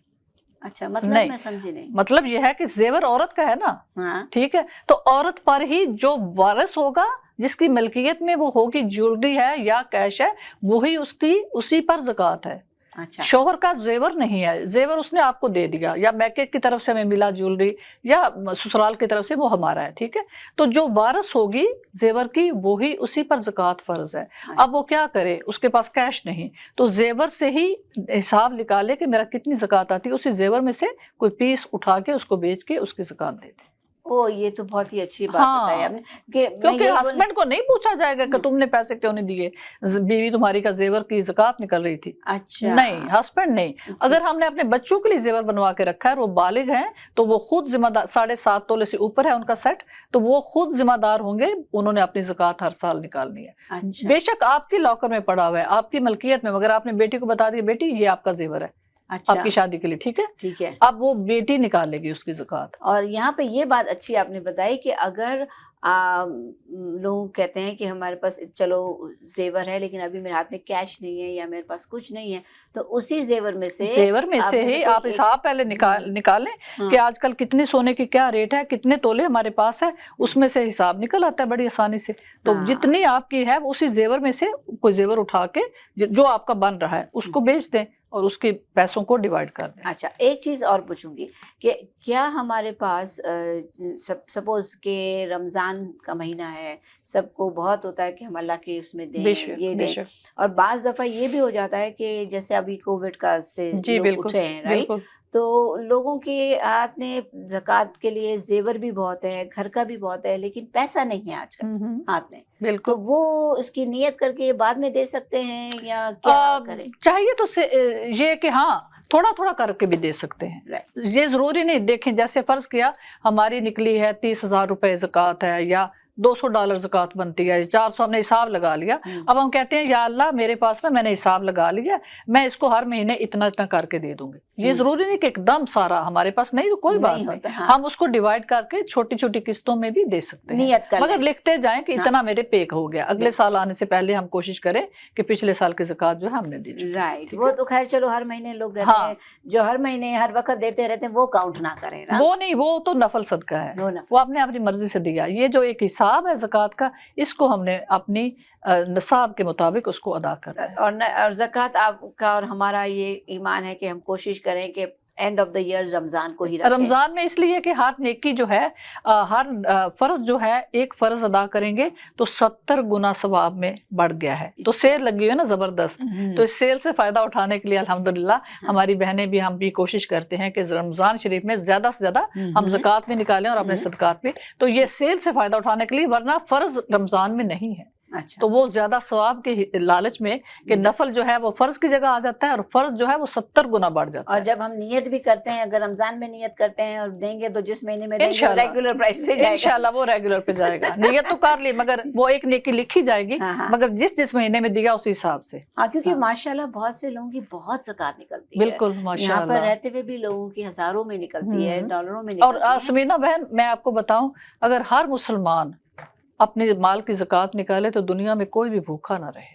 अच्छा, मतलब नहीं, मैं समझी नहीं। मतलब ये है कि जेवर औरत का है ना, ठीक है, तो औरत पर ही जो वारिस होगा, जिसकी मलकियत में वो होगी, ज्वेलरी है या कैश है, वही उसकी, उसी पर ज़कात है। अच्छा। शोहर का जेवर नहीं है, जेवर उसने आपको दे दिया, या मैके की तरफ से हमें मिला ज्वेलरी, या ससुराल की तरफ से, वो हमारा है, ठीक है। तो जो वारस होगी जेवर की, वो ही उसी पर ज़कात फर्ज है। अब वो क्या करे, उसके पास कैश नहीं, तो जेवर से ही हिसाब निकाले कि मेरा कितनी ज़कात आती है, उसी जेवर में से कोई पीस उठा के उसको बेच के उसकी ज़कात दे दे। ओ, ये तो बहुत ही अच्छी बात बताई हाँ, आपने कि मैं क्योंकि यही हस्बैंड को नहीं पूछा जाएगा कि हम्म, तुमने पैसे क्यों नहीं दिए, बीवी तुम्हारी का जेवर की ज़कात निकल रही थी। अच्छा नहीं, हस्बैंड नहीं। जी, अगर हमने अपने बच्चों के लिए जेवर बनवा के रखा है और वो बालिग हैं, तो वो खुद जिम्मेदार, 7.5 तोले से ऊपर है उनका सेट, तो वो खुद जिम्मेदार होंगे, उन्होंने अपनी ज़कात हर साल निकालनी है। अच्छा बेशक आपकी लॉकर में पड़ा हुआ है, आपकी मलकियत में, मगर आपने बेटी को बता दिया बेटी ये आपका जेवर है अच्छा आपकी शादी के लिए, ठीक है। ठीक है। अब वो बेटी निकालेगी उसकी ज़कात। और यहाँ पे ये बात अच्छी आपने बताई कि अगर लोग कहते हैं कि हमारे पास चलो जेवर है लेकिन अभी मेरे हाथ में कैश नहीं है या मेरे पास कुछ नहीं है, तो उसी जेवर में से जेवर में आप से में से ही कोई आप हिसाब पहले निकालें हाँ, कि आजकल कितने सोने की क्या रेट है, कितने तोले हमारे पास है, उसमें से हिसाब निकल आता है बड़ी आसानी से। तो हाँ, जितनी आपकी है उसी जेवर में से कोई जेवर उठा के जो आपका बन रहा है उसको बेच दें और उसके पैसों को डिवाइड कर दें। अच्छा, एक चीज और पूछूंगी कि क्या हमारे पास सपोज के रमजान का महीना है, सबको बहुत होता है कि हम अल्लाह के उसमें दें, बेशक ये दें, बेशक, और बाज दफा ये भी हो जाता है कि जैसे अभी कोविड का से जी लोग बिल्कुल उठे हैं, राइट, बिल्कुल। तो लोगों के हाथ में ज़कात के लिए जेवर भी बहुत है, घर का भी बहुत है, लेकिन पैसा नहीं है आजकल हाथ में, तो बिल्कुल। वो इसकी नियत करके बाद में दे सकते हैं या क्या करें? चाहिए तो ये कि हाँ थोड़ा थोड़ा करके भी दे सकते हैं, राइट, ये जरूरी नहीं। देखें जैसे फर्ज किया हमारी निकली है 30,000 रुपए ज़कात है, या $200 ज़कात बनती है, 400 हमने हिसाब लगा लिया। अब हम कहते हैं या अल्लाह मेरे पास ना मैंने हिसाब लगा लिया, मैं इसको हर महीने इतना इतना करके दे दूंगी। ये जरूरी नहीं कि एकदम सारा हमारे पास नहीं, तो कोई बात नहीं, हाँ, हम उसको डिवाइड करके छोटी छोटी किस्तों में भी दे सकते हैं, नियत कर मगर लें। लिखते जाएं कि हाँ, इतना मेरे पेक हो गया, अगले साल आने से पहले हम कोशिश करें कि पिछले साल की ज़कात जो है हमने दी चुकी है, राइट, ठीक वो है? तो खैर चलो हर महीने लोग कहते हाँ, हैं, जो हर महीने हर वक्त देते रहते हैं वो काउंट ना करें ना, वो नहीं, वो तो नफल सदका है, नो ना। वो आपने अपनी मर्जी से दिया। ये जो एक हिसाब है ज़कात का, इसको हमने अपनी निसाब के मुताबिक उसको अदा करना है। और ज़कात आपका और हमारा ये ईमान है कि हम कोशिश करें कि end of the year Ramzan को ही रखें। रमजान में इसलिए कि हर नेकी जो है, हर फर्ज जो है, एक फर्ज अदा करेंगे तो 70 गुना सवाब में बढ़ गया है। तो सेल लगी हुई है ना जबरदस्त, तो इस सेल से फायदा उठाने के लिए अल्हम्दुलिल्लाह हमारी बहनें भी, हम भी कोशिश करते हैं कि रमजान शरीफ में ज्यादा से ज्यादा हम ज़कात भी निकालें और अपने सदकात भी। तो ये सेल से फायदा उठाने के लिए, वरना फर्ज रमजान में नहीं है। अच्छा, तो वो ज्यादा सवाब के लालच में कि नफल जो है वो फर्ज की जगह आ जाता है, और फर्ज जो है वो 70 गुना बढ़ जाता और है। जब हम नियत भी करते हैं, अगर रमजान में नियत करते हैं और देंगे तो जिस महीने में देंगे इंशाल्लाह रेगुलर प्राइस पे जाएगा। इंशाल्लाह वो रेगुलर पे जाएगा। नियत तो कर ली, मगर वो एक नेकी लिखी जाएगी, हाँ, मगर जिस महीने में दिया उसी हिसाब से। हाँ, क्योंकि हाँ। माशाल्लाह बहुत से लोगों की बहुत ज़कात निकलती है, बिल्कुल यहाँ पर माशाल्लाह। रहते हुए भी लोगों की हजारों में निकलती है, डॉलरों में निकलती और है। समीना बहन, मैं आपको बताऊं, अगर हर मुसलमान अपने माल की ज़कात निकाले तो दुनिया में कोई भी भूखा ना रहे।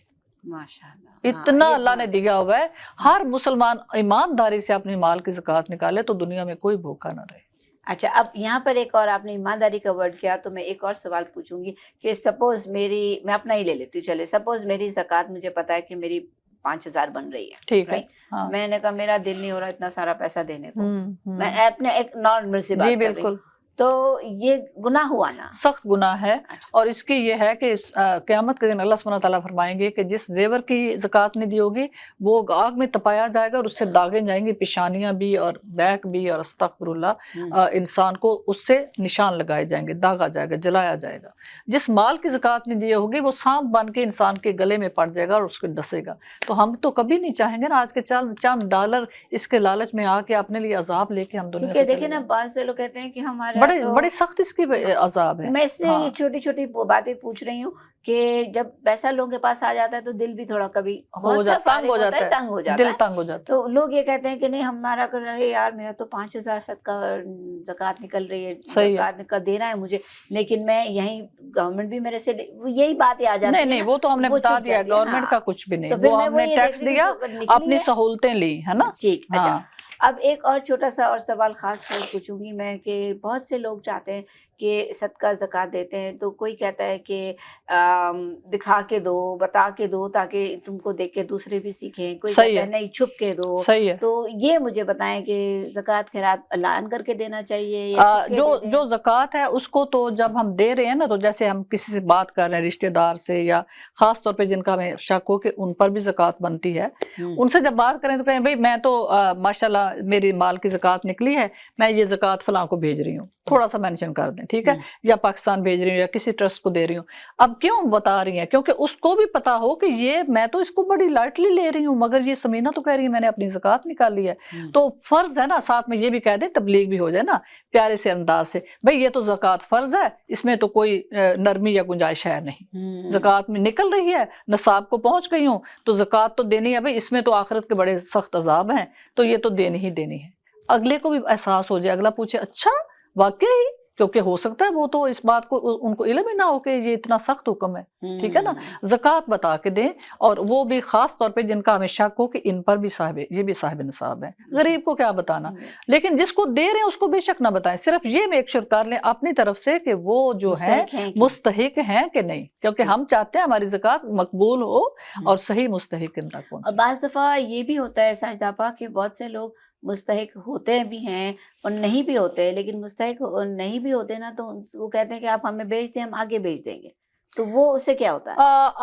माशाल्लाह, इतना ये अल्लाह ने दिया हुआ है, हर मुसलमान ईमानदारी से अपनी माल की ज़कात निकाले तो दुनिया में कोई भूखा ना रहे। अच्छा, अब यहाँ पर एक और आपने ईमानदारी का वर्ड किया, तो मैं एक और सवाल पूछूंगी कि सपोज मैं अपना ही ले लेती हूँ, चले सपोज मेरी ज़कात मुझे पता है कि मेरी 5,000 बन रही है, ठीक है। राइट, हाँ। मैंने कहा मेरा दिल नहीं हो रहा इतना सारा पैसा देने को, मैं अपने एक नॉर्मल सी बात जी कर रही हूँ, बिल्कुल, तो ये गुनाह हुआ ना? सख्त गुनाह है। अच्छा, और इसकी ये है कि क़यामत के दिन अल्लाह सुब्हानहू व तआला फरमाएंगे कि जिस जेवर की ज़कात नहीं दी होगी वो आग में तपाया जाएगा और उससे दागे जाएंगी, पेशानियां भी और बैक भी, और अस्तगफिरुल्लाह, इंसान को उससे निशान लगाए जाएंगे, दागा जाएगा, जलाया जाएगा। जिस माल की ज़कात नहीं दी होगी वो सांप बन के इंसान के गले में पड़ जाएगा और उसको डसेगा। तो हम तो कभी नहीं चाहेंगे ना आज के चंद डॉलर इसके लालच में आके अपने लिए अजाब लेके हम दुनिया क्योंकि से देखिए चले ना, जाएं। बहुत से लोग कहते हैं कि हमारे बड़े बड़े सख्त इसकी अजाब है। मैं इससे हाँ। छोटी छोटी बातें पूछ रही हूँ कि जब पैसा लोगों के पास आ जाता है तो दिल भी थोड़ा कभी हो जाता, तंग हो जाता है, तंग हो जाता दिल है, तंग हो जाता तो लोग ये कहते हैं कि नहीं हमारा कर रहे यार, मेरा तो 5,000 सदका ज़कात निकल रही है, सही है। ज़कात का देना है मुझे, लेकिन मैं यहीं गवर्नमेंट भी मेरे से यही बात आ जाती नहीं है नहीं, ना, वो तो हमने वो बता चुप दिया, जाती है। गवर्नमेंट हाँ, का कुछ भी नहीं, तो फिर वो मैं हमने ये टैक्स देख रही थी दिया, जो अगर निकली अपनी है, सहूलतें ली, है ना। ठीक। अच्छा, हाँ। अब एक और छोटा सा और सवाल खास कर पूछूंगी मैं कि बहुत से लोग चाहते हैं کہ صدقہ زکوٰۃ دیتے ہیں تو کوئی کہتا ہے کہ دکھا کے دو، بتا کے دو تاکہ تم کو دیکھ کے دوسرے بھی سیکھیں، کوئی صحیح کہتا ہے، ہے نہیں چھپ کے دو۔ صحیح ہے۔ تو یہ مجھے بتائیں کہ زکوٰۃ خیرات اعلان کر کے دینا چاہیے یا چھپ کے جو دے دیں؟ جو زکوٰۃ ہے اس کو تو جب ہم دے رہے ہیں نا، تو جیسے ہم کسی سے بات کر رہے ہیں رشتہ دار سے، یا خاص طور پہ جن کا ہمیں شک ہو کہ ان پر بھی زکوٰۃ بنتی ہے، ان سے جب بات کریں تو کہیں بھئی میں تو ماشاءاللہ میری مال کی زکوٰۃ نکلی ہے، میں یہ زکوٰۃ فلاں کو بھیج رہی ہوں، تھوڑا سا مینشن کر دیں، ٹھیک ہے، یا پاکستان بھیج رہی ہوں یا کسی ٹرسٹ کو دے رہی ہوں۔ اب کیوں بتا رہی ہیں؟ کیونکہ اس کو بھی پتا ہو کہ یہ میں تو اس کو بڑی لائٹلی لے رہی ہوں، مگر یہ سمینہ تو کہہ رہی ہے میں نے اپنی زکوٰۃ نکالی ہے، تو فرض ہے نا، ساتھ میں یہ بھی کہہ دیں، تبلیغ بھی ہو جائے نا پیارے سے انداز سے، بھئی یہ تو زکوٰۃ فرض ہے، اس میں تو کوئی نرمی یا گنجائش ہے نہیں، زکوٰۃ میں نکل رہی ہے، نصاب کو پہنچ گئی ہوں تو زکوٰۃ تو دینی ہے، بھئی اس میں تو آخرت کے بڑے سخت عذاب ہیں، تو یہ تو دینی ہی دینی ہے۔ اگلے کو بھی احساس ہو جائے، اگلا پوچھے اچھا واقعی، کیونکہ ہو سکتا ہے وہ تو اس بات کو ان کو علم ہی نہ ہو کہ یہ اتنا سخت حکم ہے، ٹھیک ہے نا، زکوٰۃ بتا کے دیں، اور وہ بھی خاص طور پہ جن کا ہمیں شک ہو کہ ان پر بھی یہ بھی صاحب نصاب ہیں، غریب کو کیا بتانا، لیکن جس کو دے رہے ہیں اس کو بے شک نہ بتائیں، صرف یہ میک شور کر لیں اپنی طرف سے کہ وہ جو ہیں مستحق ہیں کہ نہیں، کیونکہ ہم چاہتے ہیں ہماری زکوٰۃ مقبول ہو اور صحیح مستحقین تک اور پہنچے۔ بعض دفعہ یہ بھی ہوتا ہے ساجدہ آپا کہ بہت سے لوگ مستحق ہوتے بھی ہیں اور نہیں بھی ہوتے، لیکن مستحق نہیں بھی ہوتے نا تو وہ کہتے ہیں کہ آپ ہمیں بھیج دیں، ہم آگے بھیج دیں گے، تو وہ اس سے کیا ہوتا ہے؟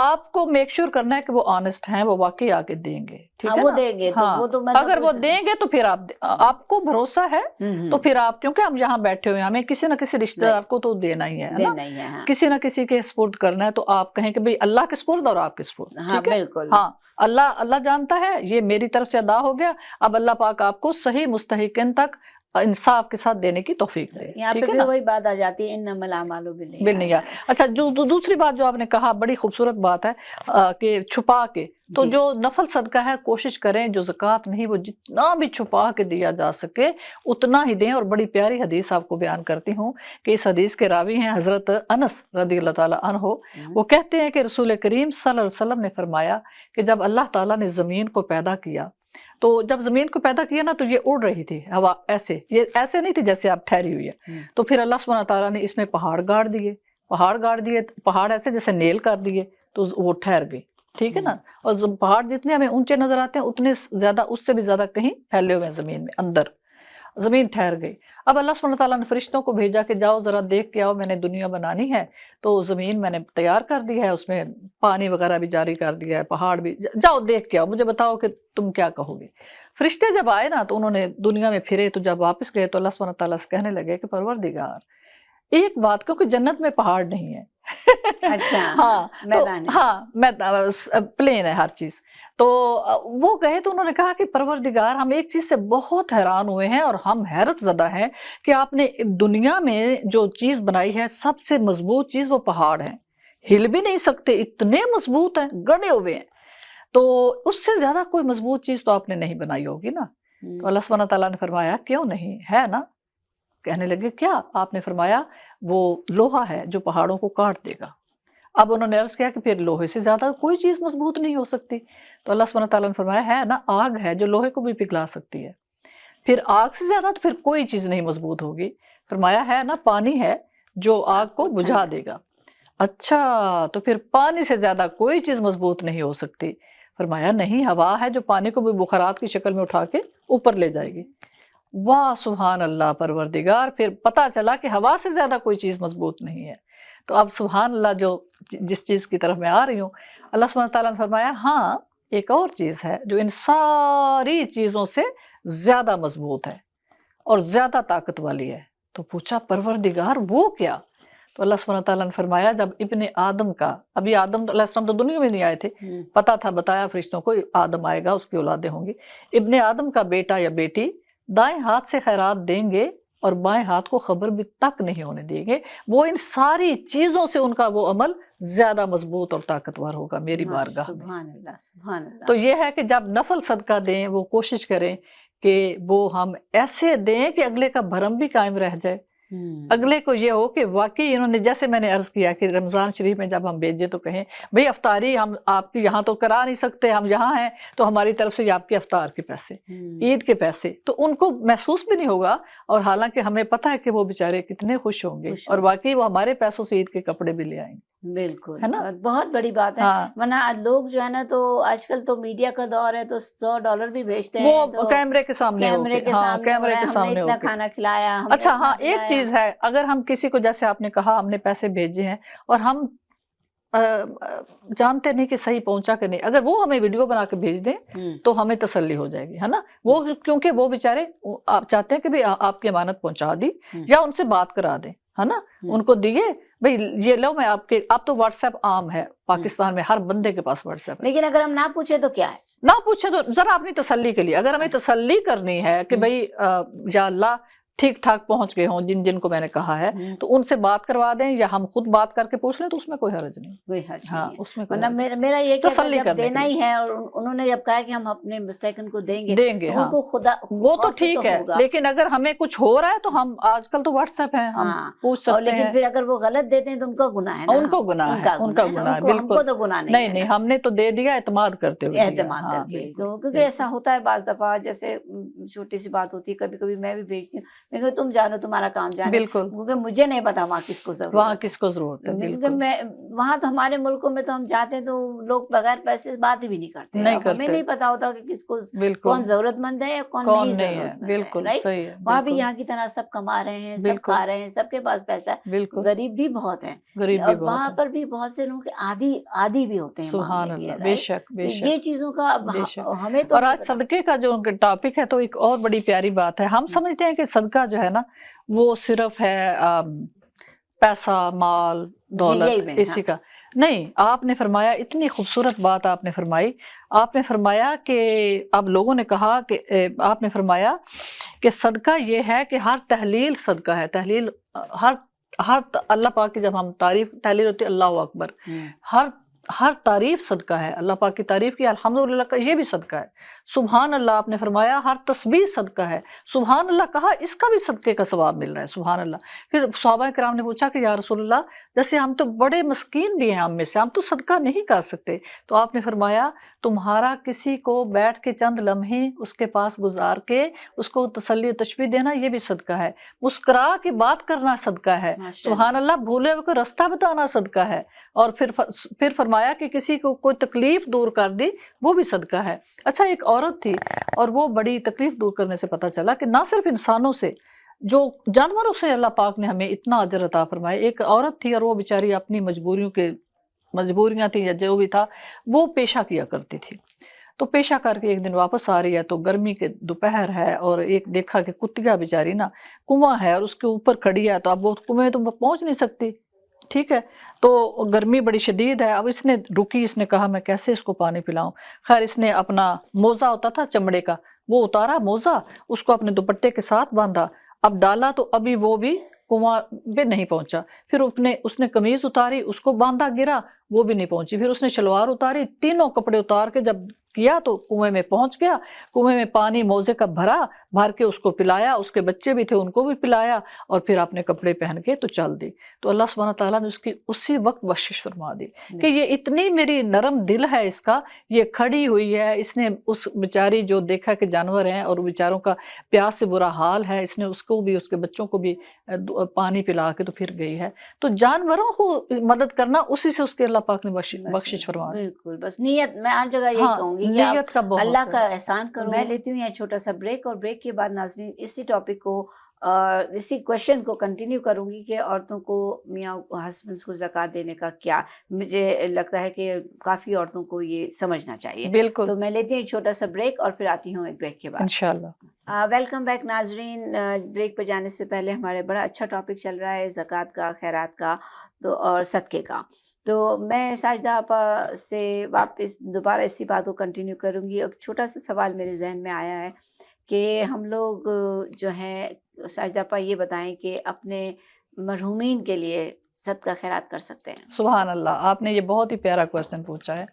آپ کو میک شور کرنا ہے کہ وہ آنےسٹ ہیں، وہ واقعی آگے دیں گے، ٹھیک ہے وہ نا؟ دیں گے تو ہاں، وہ تو مطلب اگر وہ دیں گے تو پھر آپ کو بھروسہ ہے تو پھر آپ، کیونکہ ہم یہاں بیٹھے ہوئے ہیں، ہمیں کسی نہ کسی رشتہ دار کو تو دینا ہی ہے نا، دینا ہی ہے، کسی نہ کسی کے سپرد کرنا ہے، تو آپ کہیں کہ بھئی اللہ کے سپرد اور آپ کے سپرد، ہاں ٹھیک ہے، بالکل، ہاں، اللہ جانتا ہے، یہ میری طرف سے ادا ہو گیا، اب اللہ پاک آپ کو صحیح مستحقین تک انصاف کے ساتھ دینے کی توفیق دے، یہاں پہ ٹھیک ہے پھر نا؟ وہی بات آ جاتی ہے انما الاعمال بالنیات۔ اچھا، جو دوسری بات جو آپ نے کہا بڑی خوبصورت بات ہے کہ چھپا کے، تو جو نفل صدقہ ہے کوشش کریں جو زکوٰۃ نہیں وہ جتنا بھی چھپا کے دیا جا سکے اتنا ہی دیں، اور بڑی پیاری حدیث آپ کو بیان کرتی ہوں کہ اس حدیث کے راوی ہیں حضرت انس رضی اللہ تعالیٰ عنہ، وہ کہتے ہیں کہ رسول کریم صلی اللہ علیہ وسلم نے فرمایا کہ جب اللہ تعالیٰ نے زمین کو پیدا کیا، تو جب زمین کو پیدا کیا نا تو یہ اڑ رہی تھی ہوا، یہ ایسے نہیں تھی جیسے آپ ٹھہری ہوئی ہے، تو پھر اللہ سبحانہ تعالیٰ نے اس میں پہاڑ گاڑ دیے، پہاڑ ایسے جیسے نیل کر دیے تو وہ ٹھہر گئی، ٹھیک ہے نا، اور پہاڑ جتنے ہمیں اونچے نظر آتے ہیں اتنے زیادہ، اس سے بھی زیادہ کہیں پھیلے ہوئے ہیں زمین میں، اندر زمین ٹھہر گئی۔ اب اللہ سبحانہ تعالیٰ نے فرشتوں کو بھیجا کہ جاؤ ذرا دیکھ کے آؤ، میں نے دنیا بنانی ہے، تو زمین میں نے تیار کر دی ہے، اس میں پانی وغیرہ بھی جاری کر دیا ہے، پہاڑ بھی، جاؤ دیکھ کے آؤ، مجھے بتاؤ کہ تم کیا کہو گے۔ فرشتے جب آئے نا تو انہوں نے دنیا میں پھرے، تو جب واپس گئے تو اللہ سبحانہ تعالیٰ سے کہنے لگے کہ پروردگار ایک بات، کیونکہ جنت میں پہاڑ نہیں ہے، اچھا، ہاں پلین ہے ہر چیز، تو وہ گئے تو انہوں نے کہا کہ پروردگار ہم ایک چیز سے بہت حیران ہوئے ہیں اور ہم حیرت زدہ ہیں کہ آپ نے دنیا میں جو چیز بنائی ہے سب سے مضبوط چیز وہ پہاڑ ہیں، ہل بھی نہیں سکتے، اتنے مضبوط ہیں، گڑے ہوئے ہیں، تو اس سے زیادہ کوئی مضبوط چیز تو آپ نے نہیں بنائی ہوگی نا۔ تو اللہ سبحانہ تعالیٰ نے فرمایا کیوں نہیں ہے نا، کہنے لگے کیا؟ آپ نے فرمایا وہ لوہا ہے جو پہاڑوں کو کاٹ دے گا۔ اب انہوں نے عرض کیا کہ پھر لوہے سے زیادہ کوئی چیز مضبوط نہیں ہو سکتی، تو اللہ سبحانہ تعالیٰ نے فرمایا ہے نا، آگ ہے جو لوہے کو بھی پگھلا سکتی ہے، پھر آگ سے زیادہ تو پھر کوئی چیز نہیں مضبوط ہوگی، فرمایا ہے نا، پانی ہے جو آگ کو بجھا دے گا، اچھا تو پھر پانی سے زیادہ کوئی چیز مضبوط نہیں ہو سکتی، فرمایا نہیں، ہوا ہے جو پانی کو بھی بخارات کی شکل میں اٹھا کے اوپر لے جائے گی۔ واہ سبحان اللہ پروردگار، پھر پتہ چلا کہ ہوا سے زیادہ کوئی چیز مضبوط نہیں ہے۔ تو اب سبحان اللہ، جو جس چیز کی طرف میں آ رہی ہوں، اللہ سبحانہ تعالیٰ نے فرمایا ہاں ایک اور چیز ہے جو ان ساری چیزوں سے زیادہ مضبوط ہے اور زیادہ طاقت والی ہے، تو پوچھا پروردگار وہ کیا؟ تو اللہ سبحانہ تعالیٰ نے فرمایا جب ابن آدم کا، ابھی آدم علیہ السلام تو دنیا میں نہیں آئے تھے، پتہ تھا، بتایا فرشتوں کو آدم آئے گا، اس کی اولادیں ہوں گی، ابن آدم کا بیٹا یا بیٹی دائیں ہاتھ سے خیرات دیں گے اور بائیں ہاتھ کو خبر بھی تک نہیں ہونے دیں گے، وہ ان ساری چیزوں سے ان کا وہ عمل زیادہ مضبوط اور طاقتور ہوگا میری بارگاہ میں۔ سبحان اللہ، سبحان اللہ۔ تو یہ ہے کہ جب نفل صدقہ دیں وہ کوشش کریں کہ وہ ہم ایسے دیں کہ اگلے کا بھرم بھی قائم رہ جائے، अगले को ये हो कि वाकई इन्होंने, जैसे मैंने अर्ज किया कि रमज़ान शरीफ में जब हम भेजें तो कहें भाई अफ्तारी हम आपकी यहाँ तो करा नहीं सकते, हम यहाँ हैं तो हमारी तरफ से ये आपके अफ्तार के पैसे, ईद के पैसे, तो उनको महसूस भी नहीं होगा। और हालांकि हमें पता है कि वो बेचारे कितने खुश होंगे और वाकई वो हमारे पैसों से ईद के कपड़े भी ले आएंगे। बिल्कुल, है ना? बहुत बड़ी बात है। हाँ। वरना लोग जो है ना, तो आजकल तो मीडिया का दौर है, तो $100 भी भेजते हैं वो तो कैमरे के सामने कैमरे के हाँ, सामने कैमरे हो रहा के है, सामने हमने इतना होके। खाना खिलाया, हमने अच्छा इतना हाँ, एक खिलाया। चीज है, अगर हम किसी को, जैसे आपने कहा हमने पैसे भेजे हैं और हम जानते नहीं कि सही पहुंचा कि नहीं, अगर वो हमें वीडियो बना के भेज दें तो हमें तसल्ली हो जाएगी, है ना? वो क्योंकि वो बेचारे आप चाहते हैं कि भाई आपकी अमानत पहुंचा दी या उनसे बात करा दें, है ना? उनको दिए भाई ये लो, मैं आपके, आप तो व्हाट्सएप आम है पाकिस्तान में, हर बंदे के पास व्हाट्सएप है। लेकिन अगर हम ना पूछे तो क्या है? ना पूछे तो जरा अपनी तसल्ली के लिए, अगर हमें तसल्ली करनी है कि भाई या अल्लाह ठीक ठाक पहुंच गए हों जिन जिनको मैंने कहा है, तो उनसे बात करवा दें या हम खुद बात करके पूछ लें, तो उसमें कोई हर्ज नहीं। कोई हर्ज हाँ, नहीं है। उसमें कोई मतलब हर्ज मेरा ये कि तसल्ली जब करने देना के ही लिए। है और उन्होंने जब कहा कि हम अपने मुस्तकिन को देंगे देंगे, तो हाँ, उनको खुदा वो तो खौफ से ठीक है, होगा। लेकिन अगर हमें कुछ हो रहा है तो हम, आजकल तो व्हाट्सएप है, हम हाँ, पूछ और सकते लेकिन हैं। फिर अगर वो गलत देते हैं तो उनका गुनाह है ना, उनको गुनाह है, उनका गुनाह है, हमको बिल्कुल। तो गुनाह नहीं नहीं है नहीं, ना, हमने तो दे दिया एतमाद करते हुए दिया। एहतमाद हाँ, करके। बिल्कुल, क्योंकि ऐसा होता है बाज दफा, जैसे छोटी सी बात होती है, कभी कभी मैं भी भेजती हूँ, मैं कहती हूँ, तुम जानो तुम्हारा काम जाने, बिल्कुल, क्योंकि मुझे नहीं पता वहाँ किसको जरूरत वहाँ है। किसको जरूरत है, क्योंकि बिल्कुल मैं वहाँ, तो हमारे मुल्कों में तो हम जाते हैं तो लोग बगैर पैसे बात भी नहीं करते, नहीं अब हमें करते, नहीं पता होता कि किसको बिल्कुल कौन जरूरतमंद है या कौन कौन नहीं नहीं है, जरूरतमंद है, बिल्कुल राइट? सही है, वहाँ भी बिल्कुल यहाँ की तरह सब कमा रहे हैं, सब बिल्कुल खा रहे हैं, सबके पास पैसा है, बिल्कुल, गरीब भी बहुत है, गरीब भी और बहुत वहाँ है। पर भी बहुत से लोगों के आदी भी होते हैं सुभान मांगने के, अल्लाह, राइट? बेशक तो बेशक ये चीजों का अब बेशक। हमें तो और नहीं आज पता। सदके का जो टॉपिक है तो एक और बड़ी प्यारी बात है, हम समझते हैं कि सदका जो है ना वो सिर्फ है पैसा, माल, जी, दौलत, यही में, इसी हाँ, का नहीं। आपने फरमाया, इतनी खूबसूरत बात आपने फरमाई, आपने फरमाया कि अब लोगों ने कहा कि आपने फरमाया कि सदका ये है कि हर तहलील सदका है। तहलील हर हर अल्लाह पाक की जब हम तारीफ, तहलील होती है अल्लाह अकबर, हर तारीफ सदका है। अल्लाह पाक की तारीफ की अल्हम्दुलिल्लाह का ये भी सदका है। सुभान अल्लाह आपने फरमाया, हर तस्बीह सदका है। सुभान अल्लाह कहा, इसका भी सदके का सवाब मिल रहा है। सुभान अल्लाह। फिर सहाबा किराम ने पूछा कि या रसूलल्लाह, जैसे हम तो बड़े मस्कीन भी हैं, हम में से हम तो सदका नहीं कर सकते, तो आपने फरमाया तुम्हारा किसी को बैठ के चंद लम्हे उसके पास गुजार के उसको तसल्ली तशबीह देना, ये भी सदका है। मुस्कुरा के बात करना सदका है। सुभान अल्लाह। भूले हुए को रास्ता बताना सदका है। और फिर फरमाया कि किसी को कोई तकलीफ दूर कर दी, वो भी सदका है। अच्छा, एक औरत थी और वो बड़ी तकलीफ दूर करने से पता चला कि ना सिर्फ इंसानों से, जो जानवरों से अल्लाह पाक ने हमें इतना अजर अता फरमाया। एक औरत थी और वो बेचारी अपनी मजबूरियां थी या जो भी था वो पेशा किया करती थी। तो पेशा करके एक दिन वापस आ रही है तो गर्मी के दोपहर है और एक देखा कि कुतिया बेचारी ना कुआं है और उसके ऊपर खड़ी है, तो अब वो कुएं में तो पहुंच नहीं सकती, ठीक है, तो गर्मी बड़ी शदीद है। अब इसने रुकी, इसने कहा मैं कैसे इसको पानी पिलाऊं। खैर इसने अपना मोजा होता था चमड़े का, वो उतारा मोजा, उसको अपने दुपट्टे के साथ बांधा, अब डाला तो अभी वो भी कुआं पे नहीं पहुंचा। फिर उसने कमीज उतारी, उसको बांधा, गिरा, वो भी नहीं पहुंची। फिर उसने शलवार उतारी, तीनों कपड़े उतार के जब किया तो कुएं में पहुंच गया। कुएं में पानी मोजे का भर के उसको पिलाया, उसके बच्चे भी थे उनको भी पिलाया, और फिर अपने कपड़े पहन के तो चल दी। तो अल्लाह सुब्हान तआला ने उसकी उसी वक्त बख्शिश फरमा दी कि ये इतनी मेरी नरम दिल है इसका, ये खड़ी हुई है, इसने उस बेचारी जो देखा कि जानवर हैं और बेचारों का प्यास से बुरा हाल है, इसने उसको भी उसके बच्चों को भी पानी पिला के तो फिर गई है। तो जानवरों को मदद करना, उसी से उसके अल्लाह पाक ने बख्शिश फरमा दी। बिल्कुल, बस नियत, मैं हर जगह यही कहूंगी कि नियत का बहुत अल्लाह का एहसान करो। मैं लेती हूँ यह छोटा सा ब्रेक, और ब्रेक के बाद नाज़रीन इसी टॉपिक को, इसी क्वेश्चन को कंटिन्यू करूंगी कि औरतों को मियाँ हस्बैंड्स को ज़कात देने का क्या, मुझे लगता है कि काफ़ी औरतों को ये समझना चाहिए। बिल्कुल। तो मैं लेती हूँ एक छोटा सा ब्रेक और फिर आती हूँ एक ब्रेक के बाद इंशाल्लाह। वेलकम बैक नाजरीन। ब्रेक पर जाने से पहले हमारे बड़ा अच्छा टॉपिक चल रहा है ज़कात का, खैरात का, तो और सदक़े का। तो मैं साजिदा आपा से वापस दोबारा इसी बात को कंटिन्यू करूँगी। एक छोटा सा सवाल मेरे जहन में आया है कि हम लोग जो हैं, साजिदा आपा ये बताएं कि अपने मरहूमीन के लिए सदका खैरात कर सकते हैं? सुभान अल्लाह, आपने ये बहुत ही प्यारा क्वेश्चन पूछा है।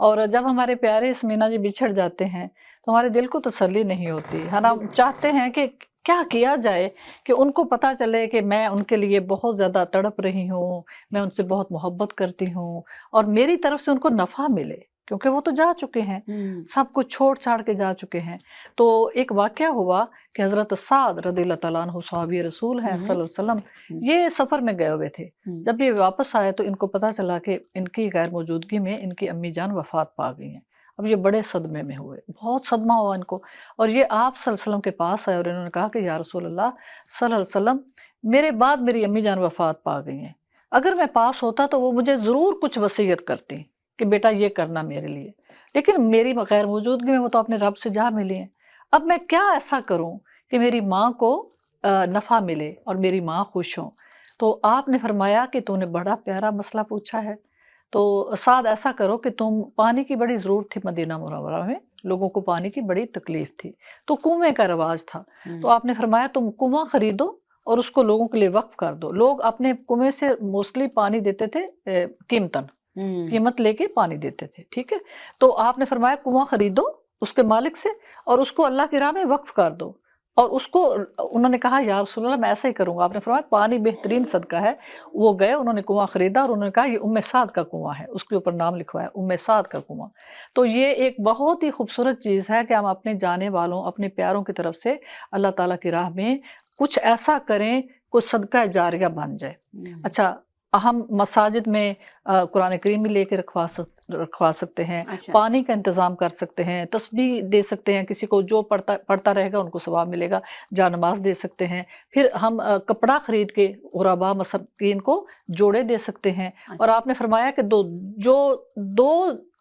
और जब हमारे प्यारे समीना जी बिछड़ जाते हैं तो हमारे दिल को तसल्ली नहीं होती है ना। चाहते हैं कि क्या किया जाए कि उनको पता चले कि मैं उनके लिए बहुत ज़्यादा तड़प रही हूँ, मैं उनसे बहुत मोहब्बत करती हूँ और मेरी तरफ से उनको नफ़ा मिले, क्योंकि वो तो जा चुके हैं, सब कुछ छोड़-छाड़ के जा चुके हैं। तो एक वाक़या हुआ कि हज़रत साद रज़ियल्लाहु तआला अन्हु सहाबी रसूल हैं सल्लल्लाहु अलैहि वसल्लम, ये सफ़र में गए हुए थे। जब ये वापस आए तो इनको पता चला कि इनकी गैर मौजूदगी में इनकी अम्मी जान वफ़ात पा गई हैं। अब ये बड़े सदमे में हुए, बहुत सदमा हुआ इनको और ये आप सल्लल्लाहु अलैहि वसल्लम के पास आए और इन्होंने कहा कि या रसूल अल्लाह सल्लल्लाहु अलैहि वसल्लम, मेरे बाद मेरी अम्मी जान वफ़ात पा गई हैं। अगर मैं पास होता तो वो मुझे ज़रूर कुछ वसीयत करती कि बेटा ये करना मेरे लिए, लेकिन मेरी गैर मौजूदगी में वो तो अपने रब से जा मिली हैं। अब मैं क्या ऐसा करूँ कि मेरी माँ को नफ़ा मिले और मेरी माँ खुश हो? तो आपने फरमाया कि तूने बड़ा प्यारा मसला पूछा है। तो साद ऐसा करो कि तुम, पानी की बड़ी ज़रूरत थी मदीना मुनव्वरा में, लोगों को पानी की बड़ी तकलीफ थी, तो कुएं का रिवाज था। तो आपने फरमाया तुम कुआं खरीदो और उसको लोगों के लिए वक्फ कर दो। लोग अपने कुएं से मोस्टली पानी देते थे, कीमतन कीमत लेके पानी देते थे, ठीक है। तो आपने फरमाया कुआं खरीदो उसके मालिक से और उसको अल्लाह की राह में वक्फ कर दो। और उसको उन्होंने कहा या रसूल अल्लाह मैं ऐसा ही करूंगा। आपने फरमाया पानी बेहतरीन सदका है। वो गए, उन्होंने कुआं खरीदा और उन्होंने कहा ये उम्मे साद का कुआं है, उसके ऊपर नाम लिखवाया उम्मे साद का कुआं। तो ये एक बहुत ही खूबसूरत चीज़ है कि हम अपने जाने वालों, अपने प्यारों की तरफ से अल्लाह ताला की राह में कुछ ऐसा करें, कुछ सदका जारिया बन जाए। अच्छा, हम मसाजिद में कुरान करीम भी लेके रखवा सकते हैं, अच्छा। पानी का इंतज़ाम कर सकते हैं, तस्बीह दे सकते हैं, किसी को जो पढ़ता रहेगा उनको सवाब मिलेगा, जा नमाज दे सकते हैं। फिर हम कपड़ा खरीद के गुरबा मसाकीन को जोड़े दे सकते हैं। और अच्छा। आपने फरमाया कि दो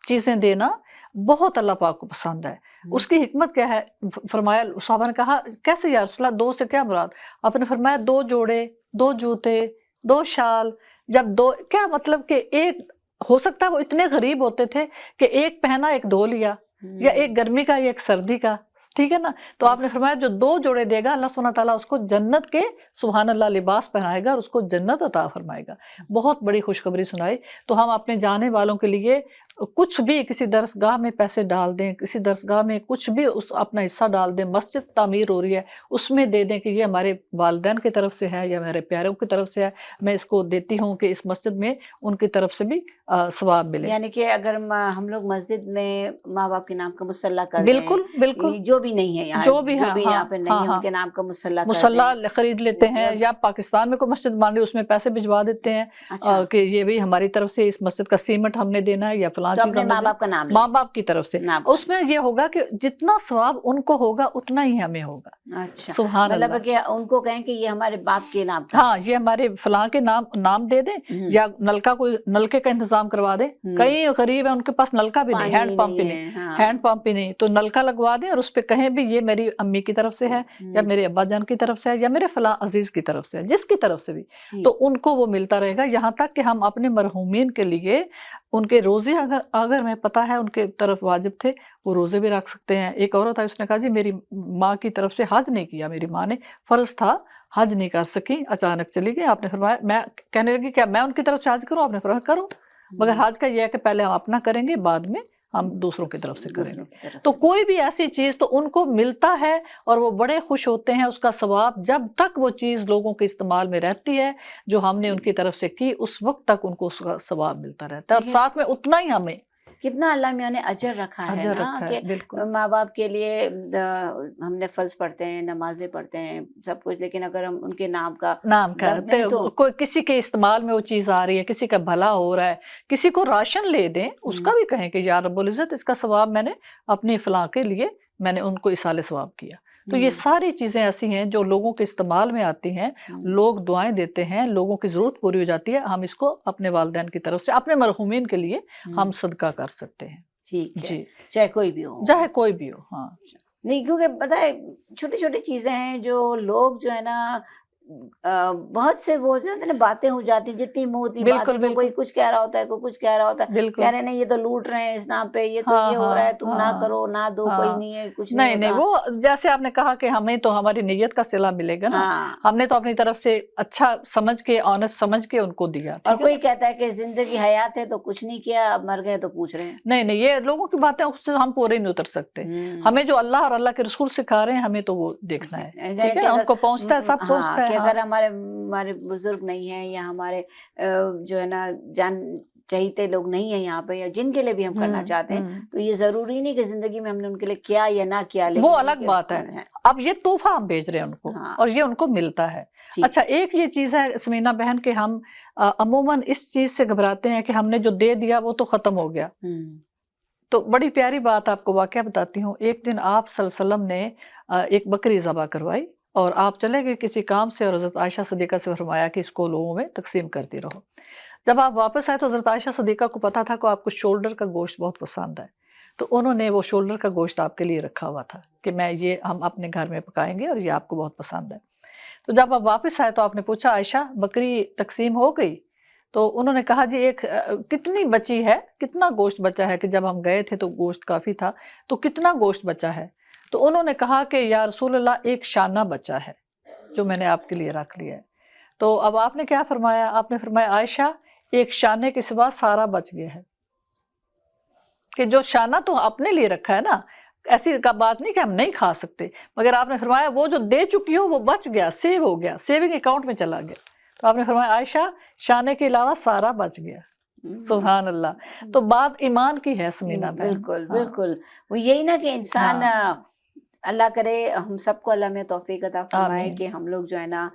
चीज़ें देना बहुत अल्लाह पाक को पसंद है। उसकी हिकमत क्या है? फरमाया, सहाबा ने कहा कैसे या रसूल अल्लाह, दो से क्या मुराद? आपने फरमाया दो जोड़े, दो जूते, दो शाल। जब दो, क्या मतलब कि एक, हो सकता है वो इतने गरीब होते थे कि एक पहना एक धो लिया, या एक गर्मी का या एक सर्दी का, ठीक है ना। तो आपने फरमाया जो दो जोड़े देगा अल्लाह सुब्हानहू तआला उसको जन्नत के सुभान अल्लाह लिबास पहनाएगा और उसको जन्नत अता फरमाएगा। बहुत बड़ी खुशखबरी सुनाई। तो हम अपने जाने वालों के लिए कुछ भी, किसी दरसगाह में पैसे डाल दें, किसी दरसगाह में कुछ भी उस अपना हिस्सा डाल दें, मस्जिद तामीर हो रही है उसमें दे दें कि ये हमारे वालिदैन की तरफ से है या मेरे प्यारों की तरफ से है, मैं इसको देती हूँ कि इस मस्जिद में उनकी तरफ से भी सवाब मिले। यानी कि अगर हम लोग मस्जिद में माँ बाप के नाम का मुसल्ला कर बिल्कुल बिल्कुल, दें, जो भी नहीं है यहाँ, जो भी है, यहाँ पे नहीं हाँ है हाँ, उनके नाम का मुसल्ला कर मुसल्ला दें। खरीद लेते हैं, या पाकिस्तान में कोई मस्जिद बन रही है उसमें पैसे भिजवा देते हैं अच्छा। कि ये भी हमारी तरफ से इस मस्जिद का सीमेंट हमने देना है या फलां तो चीज अपने हमने माँ बाप का नाम लें। माँ बाप की तरफ से। नाम उसमें ये होगा कि जितना सवाब उनको होगा उतना ही हमें होगा। अच्छा, सुभान मतलब अल्लाह। कि उनको कहें कि ये हमारे बाप के नाम का हाँ, ये हमारे फलां के नाम दे दें, या नलके का इंतजाम करवा दें। कई गरीब है उनके पास नलका भी नहीं, हैंड पंप भी नहीं, हाँ। हैंड पंप भी नहीं, तो नलका लगवा दें और उस पे कहें भी ये मेरी अम्मी की तरफ से है, या मेरे अब्बा जान की तरफ से है, या मेरे फलां अजीज की तरफ से है, जिसकी तरफ से भी, तो उनको वो मिलता रहेगा। यहाँ तक कि हम अपने मरहूमीन के लिए उनके रोजे, अगर हमें पता है उनके तरफ वाजिब थे, वो रोजे भी रख सकते हैं। एक औरत है, उसने कहा जी मेरी माँ की तरफ से हज नहीं किया, मेरी माँ ने, फर्ज था, हज नहीं कर सकी, अचानक चली गई। आपने फरमाया, मैं कहने लगी क्या मैं उनकी तरफ से हज करूं? आपने फरमाया करो, मगर हज का यह है कि पहले हम अपना करेंगे, बाद में हम दूसरों की तरफ से करेंगे। तो कोई भी ऐसी चीज तो उनको मिलता है और वो बड़े खुश होते हैं उसका सवाब, जब तक वो चीज लोगों के इस्तेमाल में रहती है जो हमने उनकी तरफ से की, उस वक्त तक उनको उसका सवाब मिलता रहता है, और साथ में उतना ही हमें कितना अल्लाह मियाँ ने अजर रखा है ना, कि माँ बाप के लिए हमने फर्ज पढ़ते हैं, नमाजें पढ़ते हैं, सब कुछ, लेकिन अगर हम उनके नाम का तो कोई किसी के इस्तेमाल में वो चीज़ आ रही है, किसी का भला हो रहा है, किसी को राशन ले दें, उसका भी कहें कि या रब्बुल इज़्ज़त इसका सवाब मैंने अपनी फलां के लिए मैंने उनको इसाले सवाब किया। तो ये सारी चीज़ें ऐसी हैं जो लोगों के इस्तेमाल में आती हैं, लोग दुआएं देते हैं, लोगों की ज़रूरत पूरी हो जाती है, हम इसको अपने वालिदैन की तरफ से, अपने मरहूमीन के लिए हम सदका कर सकते हैं। ठीक है, जी, चाहे कोई भी हो, चाहे कोई भी हो। हाँ, नहीं, क्योंकि पता है छोटी छोटी चीज़ें हैं जो लोग जो है ना बहुत से वो जो है ना बातें हो जाती, जितनी मुंह होती बिल्कुल बातें, तो कोई बिल्कुल कुछ कह रहा होता है, कोई कुछ कह रहा होता है, कह बिल्कुल रहे नहीं ये तो लूट रहे हैं इस नाम पे, ये तो हाँ ये हो रहा है, हाँ तुम ना हाँ करो ना दो, कोई हाँ नहीं है, कुछ नहीं नहीं होता। वो जैसे आपने कहा कि हमें तो हमारी नीयत का सिला मिलेगा ना, हाँ, हमने तो अपनी तरफ से अच्छा समझ के ऑनेस्ट समझ के उनको दिया, और ठीक है कोई ना। कहता है कि जिंदगी हयात है तो कुछ नहीं किया, अब मर गए तो पूछ रहे हैं। नहीं नहीं ये लोगों की बातें उससे हम पूरे नहीं उतर सकते। हमें जो अल्लाह और अल्लाह के रसूल सिखा रहे हैं हमें तो वो देखना है, यानी ठीक है कि ना, अगर उनको पहुंचता है, सब हाँ पहुंचता है। कि हाँ अगर हमारे हमारे बुजुर्ग नहीं है या हमारे जो है ना जान चाहते लोग नहीं है यहाँ पे, या जिनके लिए भी हम करना चाहते हैं, तो ये जरूरी नहीं कि जिंदगी में हमने उनके लिए किया या ना किया, वो लेकिन अलग बात है। अब ये तोहफा हम भेज रहे हैं उनको हाँ और ये उनको मिलता है। जी अच्छा एक ये चीज है समीना बहन कि हम अमूमन इस चीज से घबराते हैं कि हमने जो दे दिया वो तो खत्म हो गया। तो बड़ी प्यारी बात आपको वाकया बताती हूँ। एक दिन आप सल्लल्लाहु अलैहि वसल्लम ने एक बकरी ज़बह करवाई और आप चले गए किसी काम से और हज़रत आयशा सदीक़ा से फरमाया कि इसको लोगों में तकसीम करती रहो। जब आप वापस आए तो हज़रत आयशा सदीक़ा को पता था कि आपको शोल्डर का गोश्त बहुत पसंद है, तो उन्होंने वो शोल्डर का गोश्त आपके लिए रखा हुआ था कि मैं ये हम अपने घर में पकाएंगे और ये आपको बहुत पसंद है। तो जब आप वापस आए तो आपने पूछा आयशा बकरी तकसीम हो गई? तो उन्होंने कहा जी एक कितनी बची है, कितना गोश्त बचा है, कि जब हम गए थे तो गोश्त काफ़ी था, तो कितना गोश्त बचा है? तो उन्होंने कहा कि या रसूल अल्लाह एक शाना बचा है जो मैंने आपके लिए रख लिया है। तो अब आपने क्या फरमाया? आपने फरमाया आयशा एक शाने के सिवा सारा बच गया है, कि जो शाना तो अपने लिए रखा है ना, ऐसी का बात नहीं कि हम नहीं खा सकते, मगर आपने फरमाया वो जो दे चुकी हो वो बच गया, सेव हो गया, सेविंग अकाउंट में चला गया। तो आपने फरमाया आयशा शाने के अलावा सारा बच गया। सुभान अल्लाह। तो बात ईमान की है समीना बहन। बिल्कुल हाँ बिल्कुल, वो यही ना कि इंसान हाँ अल्लाह करे हम सबको अल्लाह में तौफीक अता फरमाए आमीन कि हम लोग जो है ना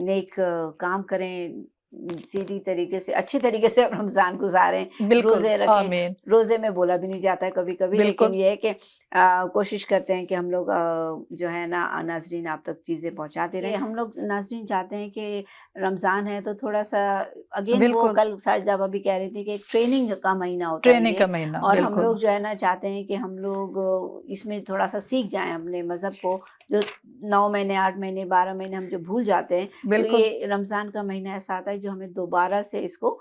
नेक काम करें, सीधी तरीके से, अच्छी तरीके से रमज़ान गुजारें, बिल्कुल रोज़े रखें। आमीन रोज़े में बोला भी नहीं जाता है कभी कभी, लेकिन बिल्कुल ये है कि कोशिश करते हैं कि हम लोग जो है ना नाजरीन आप तक चीज़ें पहुंचाते रहें। हम लोग नाजरीन चाहते हैं कि रमज़ान है तो थोड़ा सा अगेन वो बिल्कुल कल साजिदा भाभी भी कह रही थी कि एक ट्रेनिंग का महीना होता है ट्रेनिंग ये, का महीना और हम बिल्कुल लोग जो है ना चाहते हैं कि हम लोग इसमें थोड़ा सा सीख जाएं अपने मज़हब को, जो 9 महीने 8 महीने 12 महीने हम जो भूल जाते हैं, तो बिल्कुल ये रमज़ान का महीना ऐसा आता है जो हमें दोबारा से इसको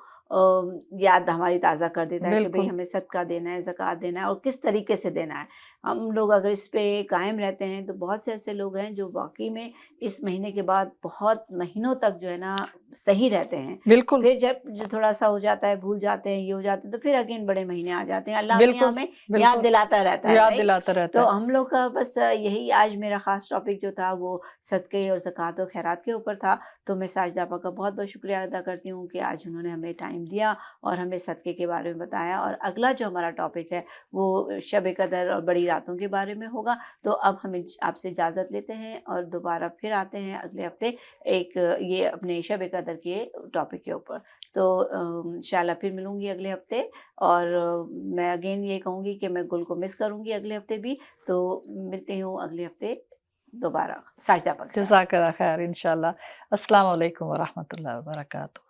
याद हमारी ताज़ा कर देता है कि भाई बिल्कुल हमें सदका देना है, ज़कात देना है और किस तरीके से देना है। हम लोग अगर इस पे कायम रहते हैं तो बहुत से ऐसे लोग हैं जो वाकई में इस महीने के बाद बहुत महीनों तक जो है ना सही रहते हैं। बिल्कुल फिर जब जो थोड़ा सा हो जाता है, भूल जाते हैं, ये हो जाते हैं, तो फिर अगेन बड़े महीने आ जाते हैं। अल्लाह मियाँ बिल्कुल हमें याद बिल्कुल दिलाता रहता है, याद राइट? दिलाता रहता तो है। हम लोग का बस यही आज मेरा ख़ास टॉपिक जो था वो सदक़े और ज़कात और खैरात के ऊपर था। तो मैं साजिदा आपा का बहुत बहुत शुक्रिया अदा करती हूँ कि आज उन्होंने हमें टाइम दिया और हमें सदक़े के बारे में बताया। और अगला जो हमारा टॉपिक है वो शब कदर और बड़ी रातों के बारे में होगा। तो अब हम आपसे इजाज़त लेते हैं और दोबारा फिर आते हैं अगले हफ्ते एक ये अपने शब कदर के टॉपिक के ऊपर। तो इंशाल्लाह फिर मिलूँगी अगले हफ्ते। और मैं अगेन ये कहूँगी कि मैं गुल को मिस करूँगी अगले हफ्ते भी। तो मिलते हूँ अगले हफ्ते दोबारा साजिदा आपा के साथ। जज़ाकल्लाह खैर इंशाल्लाह। अस्सलाम वालेकुम व रहमतुल्लाहि व बरकातुहू।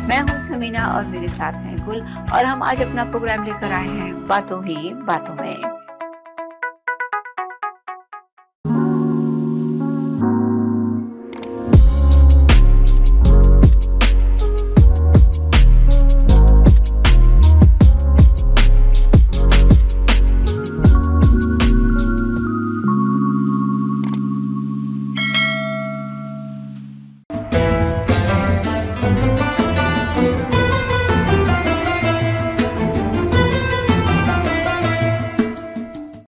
मैं हूँ समीना और मेरे साथ हैं गुल, और हम आज अपना प्रोग्राम लेकर आए हैं बातों ही बातों में।